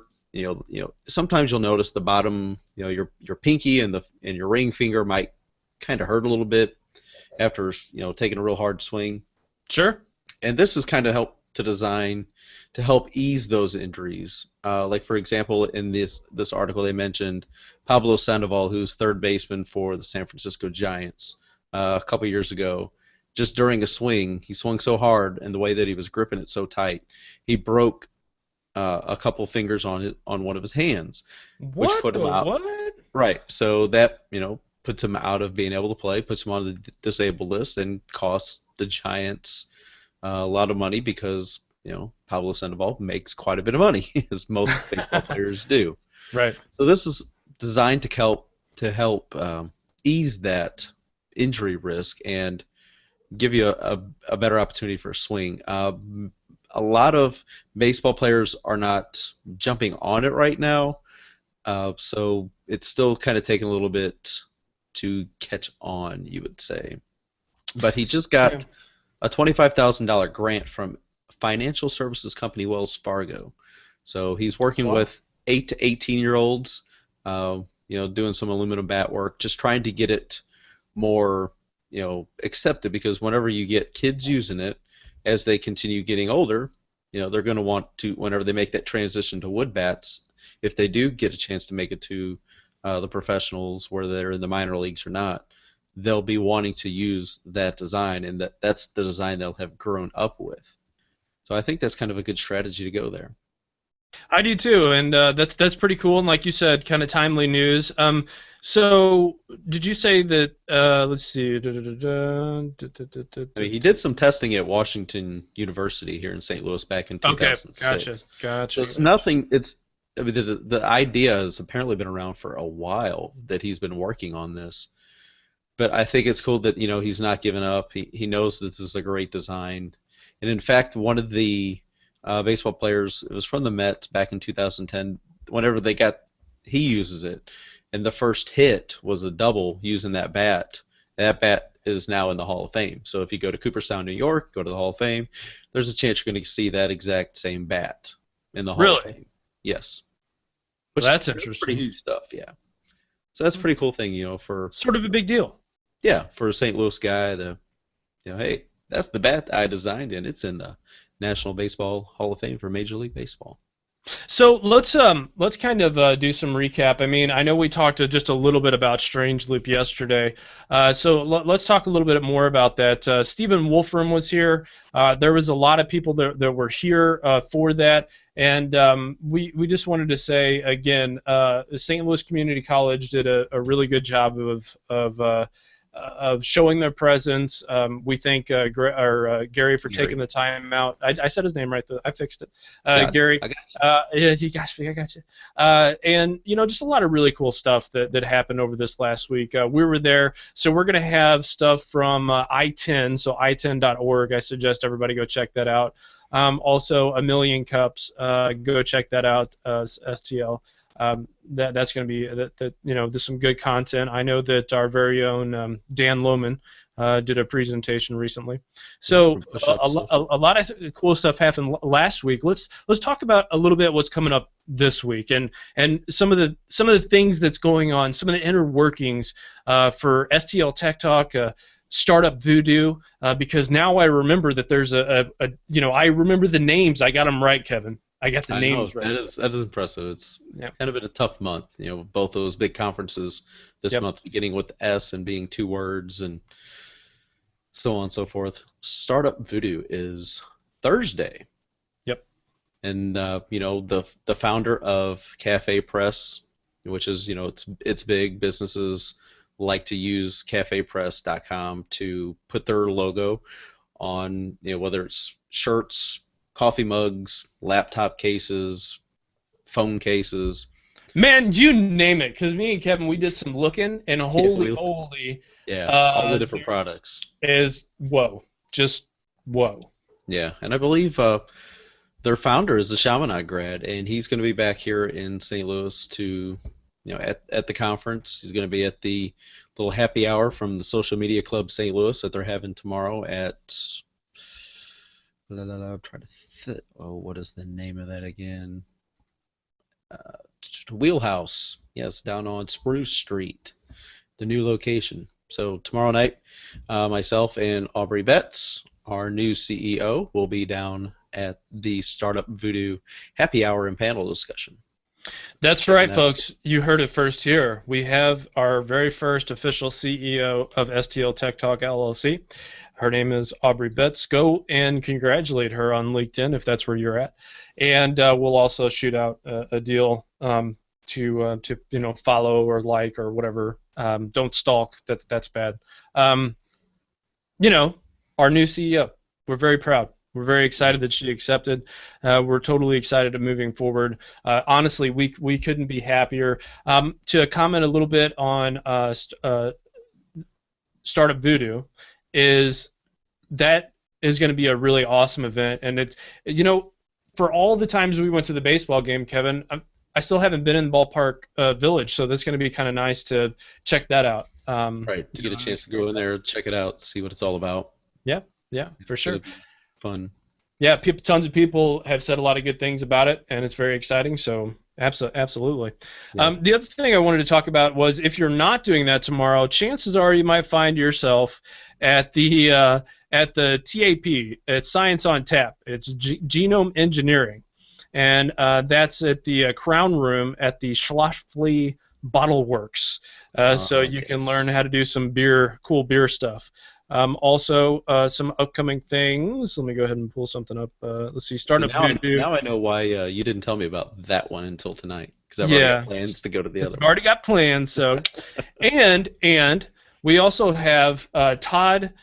Sometimes you'll notice the bottom, your pinky and your ring finger might kind of hurt a little bit after taking a real hard swing. Sure. And this is kind of designed to help ease those injuries. Like for example, in this article they mentioned Pablo Sandoval, who's third baseman for the San Francisco Giants, a couple years ago. Just during a swing, he swung so hard, and the way that he was gripping it so tight, he broke a couple fingers on one of his hands, which put him out. What? Right. So that puts him out of being able to play, puts him on the disabled list, and costs the Giants a lot of money because Pablo Sandoval makes quite a bit of money, as most baseball players do. Right. So this is designed to help ease that injury risk and give you a better opportunity for a swing. A lot of baseball players are not jumping on it right now, so it's still kind of taking a little bit to catch on, you would say. But he just got a $25,000 grant from financial services company Wells Fargo. So he's working with 8 to 18-year-olds, doing some aluminum bat work, just trying to get it more, accepted, because whenever you get kids using it, as they continue getting older, they're going to want to, whenever they make that transition to wood bats, if they do get a chance to make it to the professionals, whether they're in the minor leagues or not, they'll be wanting to use that design, and that's the design they'll have grown up with. So I think that's kind of a good strategy to go there. I do too, and that's pretty cool, and like you said, kind of timely news. So did you say that? Let's see. I mean, he did some testing at Washington University here in St. Louis back in 2006. Okay, gotcha. So it's nothing. I mean, the idea has apparently been around for a while that he's been working on this. But I think it's cool that he's not giving up. He knows that this is a great design, and in fact, one of the baseball players, it was from the Mets back in 2010. Whenever he uses it, and the first hit was a double using that bat. That bat is now in the Hall of Fame. So if you go to Cooperstown, New York, go to the Hall of Fame, there's a chance you're going to see that exact same bat in the Hall of Fame. Yes. Well, that's interesting. Pretty huge stuff, yeah. So that's a pretty cool thing, for sort of a big deal. Yeah, for a St. Louis guy, hey, that's the bat I designed, and it's in the National Baseball Hall of Fame for Major League Baseball. So let's kind of do some recap. I mean, I know we talked just a little bit about Strange Loop yesterday. So let's talk a little bit more about that. Stephen Wolfram was here. There was a lot of people that were here for that. And we just wanted to say, again, St. Louis Community College did a really good job of showing their presence. We thank Gary for taking the time out. I said his name right. I fixed it. Gary. I got you. I got you. And just a lot of really cool stuff that happened over this last week. We were there, so we're going to have stuff from I-10, so i10.org. I suggest everybody go check that out. Also, A Million Cups. Go check that out. STL. That's going to be there's some good content. I know that our very own Dan Lohman did a presentation recently. So a lot of cool stuff happened last week. Let's talk about a little bit what's coming up this week and some of the things that's going on, some of the inner workings for STL Tech Talk. Startup Voodoo, because now I remember that there's I remember the names. I got them right, Kevin. I got the names right. That is impressive. It's kind of been a tough month. Both those big conferences this month, beginning with S and being 2 words and so on and so forth. Startup Voodoo is Thursday. Yep. And the founder of Cafe Press, which is it's big. Businesses like to use cafepress.com to put their logo on whether it's shirts, coffee mugs, laptop cases, phone cases. Man, you name it, because me and Kevin, we did some looking, and holy moly. Yeah, all the different products. Just whoa. Yeah, and I believe their founder is a Chaminade grad, and he's going to be back here in St. Louis to, at the conference. He's going to be at the little happy hour from the Social Media Club St. Louis that they're having tomorrow at. I'm trying to. What is the name of that again? Wheelhouse. Yes, down on Spruce Street, the new location. So tomorrow night, myself and Aubrey Betts, our new CEO, will be down at the Startup Voodoo happy hour and panel discussion. That's right, folks. You heard it first here. We have our very first official CEO of STLTechTalk LLC. Her name is Aubrey Betts. Go and congratulate her on LinkedIn if that's where you're at. And we'll also shoot out a deal to follow or like or whatever. Don't stalk. That's bad. Our new CEO. We're very proud. We're very excited that she accepted. We're totally excited of moving forward. Honestly, we couldn't be happier. To comment a little bit on Startup Voodoo, that is going to be a really awesome event, and it's for all the times we went to the baseball game, Kevin, I still haven't been in Ballpark Village, so that's going to be kind of nice to check that out. Right, to get a chance to go in there, check it out, see what it's all about. Yeah, for sure. Fun. Yeah, tons of people have said a lot of good things about it, and it's very exciting. So absolutely. Yeah. The other thing I wanted to talk about was if you're not doing that tomorrow, chances are you might find yourself at the TAP. It's Science on Tap. It's genome engineering, and that's at the Crown Room at the Schlafly Bottle Works. So you can learn how to do some cool beer stuff. Also, some upcoming things. Let me go ahead and pull something up. Let's see. Startup Voodoo. Now I know why you didn't tell me about that one until tonight, because I've already got plans to go to the other one. I've already got plans. So, and we also have Todd,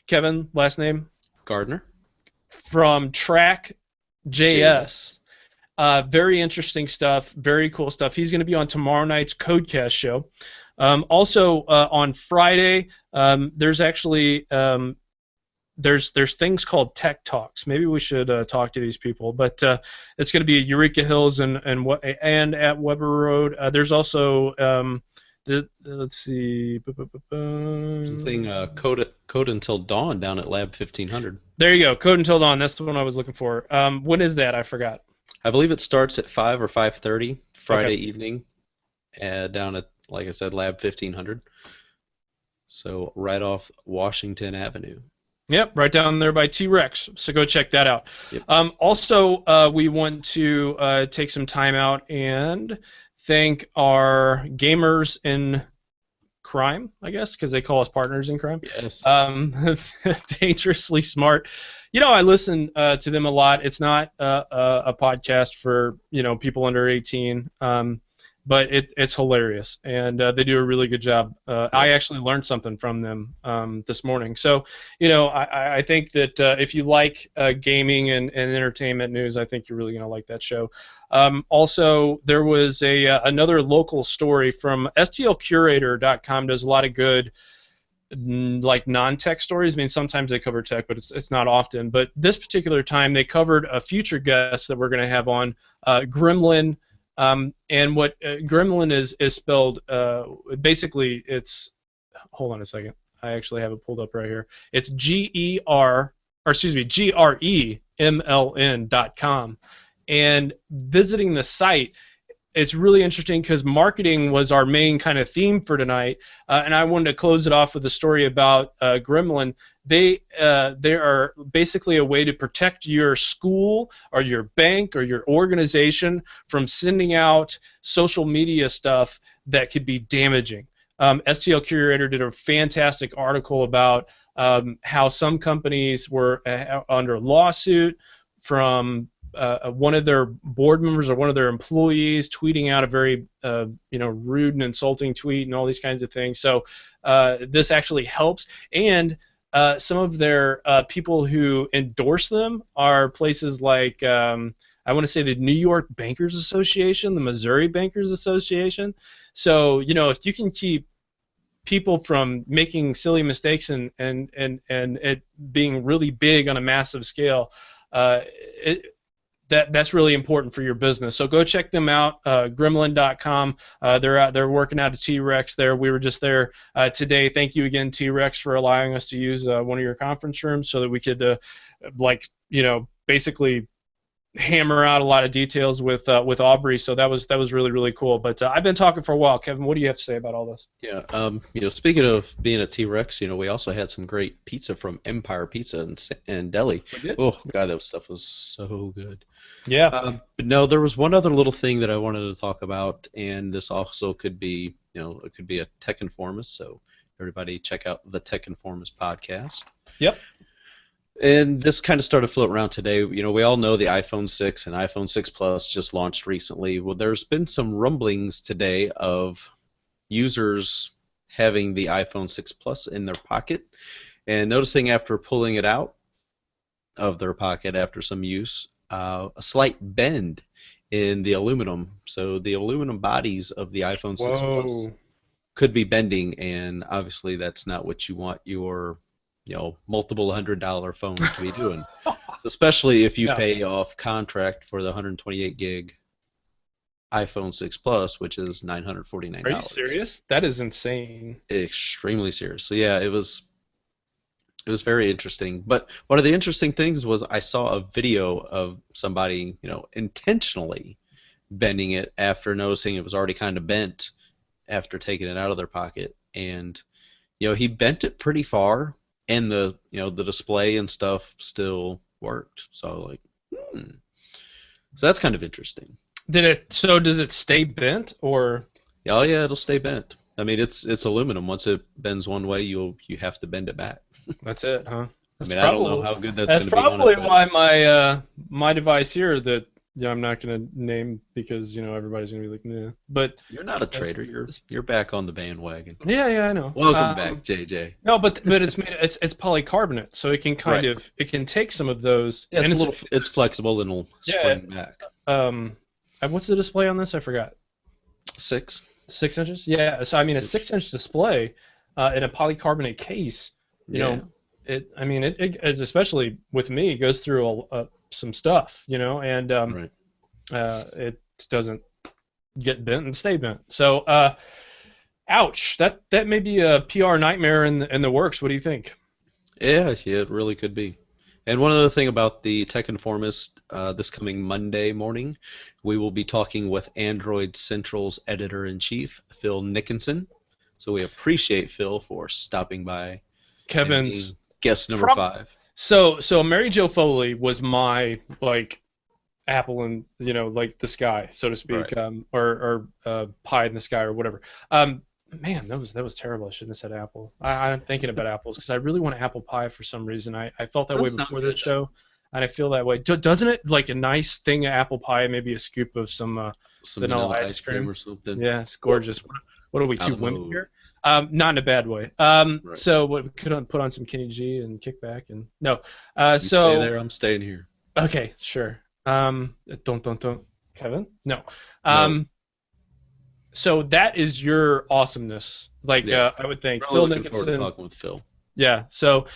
Kevin, last name Gardner, from Track.js. Very interesting stuff. Very cool stuff. He's going to be on tomorrow night's Codecast show. Also on Friday, there's actually there's things called Tech Talks. Maybe we should talk to these people. But it's going to be at Eureka Hills and at Weber Road. There's also let's see. There's the thing Code Until Dawn down at Lab 1500. There you go. Code Until Dawn. That's the one I was looking for. When is that? I forgot. I believe it starts at 5 or 5:30 Friday evening, down at, like I said, Lab 1500. So right off Washington Avenue. Yep, right down there by T-Rex. So go check that out. Yep. Also, we want to take some time out and thank our gamers in crime, I guess, because they call us partners in crime. Yes. Dangerously Smart. I listen to them a lot. It's not a podcast for people under 18. But it's hilarious, and they do a really good job. I actually learned something from them this morning. So, I think that if you like gaming and entertainment news, I think you're really going to like that show. Also, there was another local story from STLCurator.com. Does a lot of good non-tech stories. I mean, sometimes they cover tech, but it's not often. But this particular time, they covered a future guest that we're going to have on, Gremlin. And what Gremlin is spelled, basically it's, hold on a second, I actually have it pulled up right here. It's GREMLN.com. And visiting the site, it's really interesting because marketing was our main kind of theme for tonight, and I wanted to close it off with a story about Gremlin. They are basically a way to protect your school or your bank or your organization from sending out social media stuff that could be damaging. STL Curator did a fantastic article about how some companies were under lawsuit from one of their board members or one of their employees tweeting out a very rude and insulting tweet and all these kinds of things. So this actually helps, and some of their people who endorse them are places like I want to say the New York Bankers Association, the Missouri Bankers Association. So if you can keep people from making silly mistakes and it being really big on a massive scale, that's really important for your business. So go check them out, gremlin.com. They're working out of T-Rex there. We were just there today. Thank you again, T-Rex, for allowing us to use one of your conference rooms so that we could, basically hammer out a lot of details with Aubrey. So that was really, really cool. But I've been talking for a while. Kevin, what do you have to say about all this? Yeah, speaking of being a T-Rex, we also had some great pizza from Empire Pizza in Delhi. We did? Oh God, that stuff was so good. Yeah. But no, there was one other little thing that I wanted to talk about, and this also could be, it could be a Tech Informist. So everybody check out the Tech Informist podcast. Yep. And this kind of started floating around today. We all know the iPhone 6 and iPhone 6 Plus just launched recently. Well, there's been some rumblings today of users having the iPhone 6 Plus in their pocket and noticing after pulling it out of their pocket after some use, a slight bend in the aluminum. So the aluminum bodies of the iPhone 6 Plus could be bending, and obviously that's not what you want your multiple $100 phone to be doing, especially if you pay off contract for the 128 gig iPhone 6 Plus, which is $949. Are you serious? That is insane. Extremely serious. So yeah, it was very interesting. But one of the interesting things was I saw a video of somebody, intentionally bending it after noticing it was already kind of bent after taking it out of their pocket, and he bent it pretty far. And the display and stuff still worked. So so that's kind of interesting. Does it stay bent or? Oh yeah, it'll stay bent. I mean, it's aluminum. Once it bends one way, you have to bend it back. That's it, huh? I don't know how good that's going to be. That's probably why my device here that I'm not going to name because everybody's going to be like, nah. But you're not a trader. You're back on the bandwagon. Yeah, I know. Welcome back, JJ. No, but it's polycarbonate, so it can it can take some of those. Yeah, and it's flexible and it'll spring back. What's the display on this? I forgot. 6 inches. Yeah. So I mean, a 6-inch display in a polycarbonate case. It especially with me, it goes through some stuff, and it doesn't get bent and stay bent. So, ouch! That may be a PR nightmare in the works. What do you think? Yeah, it really could be. And one other thing about the Tech Informist, this coming Monday morning, we will be talking with Android Central's editor-in-chief, Phil Nickinson. So we appreciate Phil for stopping by. Kevin's guest number 5. So Mary Jo Foley was my apple in the sky, so to speak, right. or pie in the sky or whatever. Man, that was terrible. I shouldn't have said apple. I'm thinking about apples because I really want apple pie for some reason. I felt that way before the show, and I feel that way. Doesn't it a nice thing of apple pie, maybe a scoop of some vanilla ice cream or something? Yeah, it's gorgeous. What are we, two women here? Not in a bad way. Right. So we could put on some Kenny G and kick back and no. You stay there. I'm staying here. Okay, sure. Don't, Kevin. No. No. So that is your awesomeness. I would think. Really looking forward to talking with Phil. Yeah. So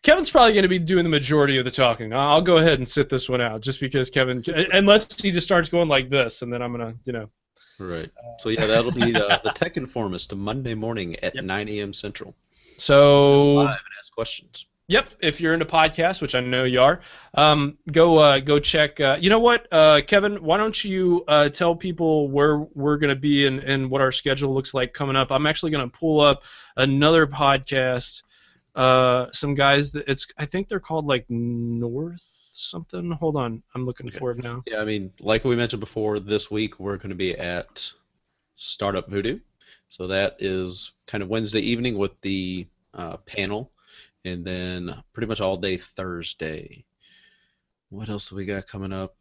Kevin's probably going to be doing the majority of the talking. I'll go ahead and sit this one out, just because Kevin, unless he just starts going like this, and then I'm gonna, Right. So yeah, that'll be the Tech Informist Monday morning at 9 a.m. Central. So live and ask questions. Yep. If you're into podcasts, which I know you are, go check. You know what, Kevin? Why don't you tell people where we're going to be and what our schedule looks like coming up? I'm actually going to pull up another podcast. Some guys I think they're called North something. Hold on, I'm looking for it now. Yeah, I mean, like we mentioned before, this week we're going to be at Startup Voodoo. So that is kind of Wednesday evening with the panel, and then pretty much all day Thursday. What else do we got coming up?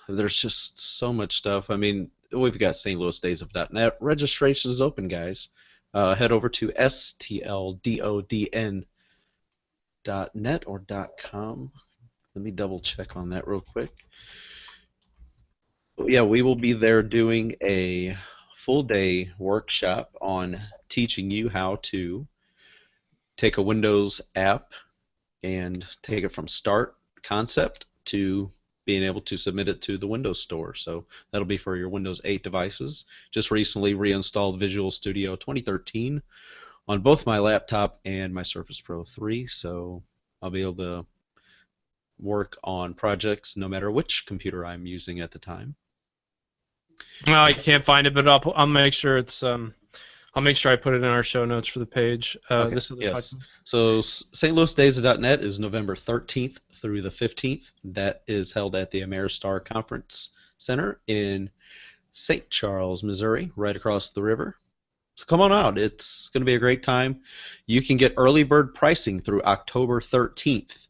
There's just so much stuff. I mean, we've got St. Louis Days of .NET. Registration is open, guys. Head over to STLDODN.net or .com. Let me double check on that real quick. Yeah, we will be there doing a full day workshop on teaching you how to take a Windows app and take it from start concept to being able to submit it to the Windows Store. So that'll be for your Windows 8 devices. Just recently reinstalled Visual Studio 2013 on both my laptop and my Surface Pro 3, so I'll be able to work on projects no matter which computer I'm using at the time. No, I can't find it, but I'll make sure it's I'll make sure I put it in our show notes for the page. Okay. This other Yes. podcast. So stlouisdays.net is November 13th through the 15th. That is held at the Ameristar Conference Center in St. Charles, Missouri, right across the river. So come on out. It's going to be a great time. You can get early bird pricing through October 13th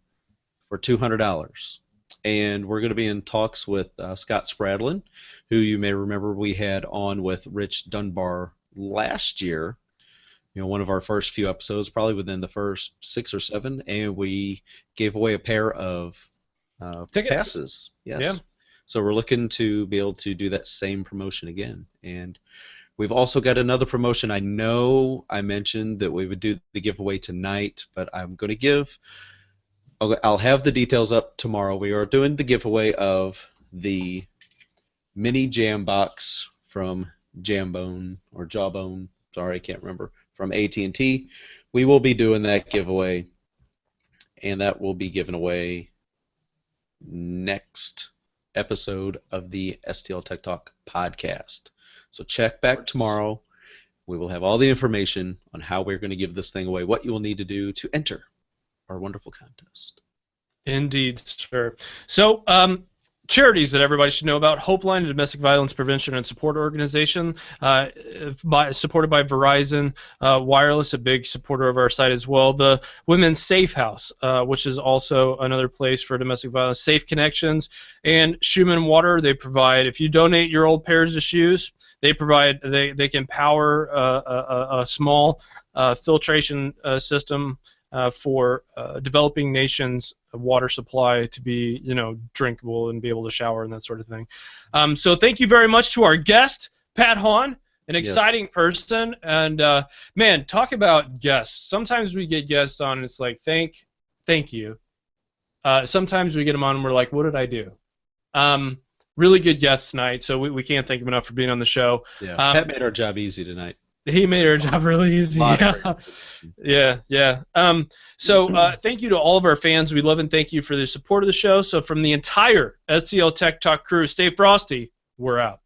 for $200. And we're going to be in talks with Scott Spradlin, who you may remember we had on with Rich Dunbar last year, one of our first few episodes, probably within the first 6 or 7, and we gave away a pair of Tickets. passes. Yes. Yeah. So we're looking to be able to do that same promotion again. And we've also got another promotion. I know I mentioned that we would do the giveaway tonight, but I'm going to I'll have the details up tomorrow. We are doing the giveaway of the mini jam box from Jambone or Jawbone, sorry, I can't remember, from AT&T. We will be doing that giveaway, and that will be given away next episode of the STL Tech Talk podcast. So check back tomorrow. We will have all the information on how we're going to give this thing away, what you will need to do to enter our wonderful contest. Indeed, sir. So, charities that everybody should know about: Hopeline, a domestic violence prevention and support organization, supported by Verizon Wireless, a big supporter of our site as well. The Women's Safe House, which is also another place for domestic violence. Safe Connections, and Schumann Water. They provide, if you donate your old pairs of shoes, they can power a small filtration system for developing nations' water supply to be, drinkable and be able to shower and that sort of thing. So thank you very much to our guest, Pat Hawn, an exciting person. And man, talk about guests. Sometimes we get guests on and it's like, thank you. Sometimes we get them on and we're like, what did I do? Really good guest tonight, so we can't thank him enough for being on the show. Yeah, Pat made our job easy tonight. He made our job really easy. Yeah. So thank you to all of our fans. We love and thank you for the support of the show. So from the entire STL Tech Talk crew, stay frosty. We're out.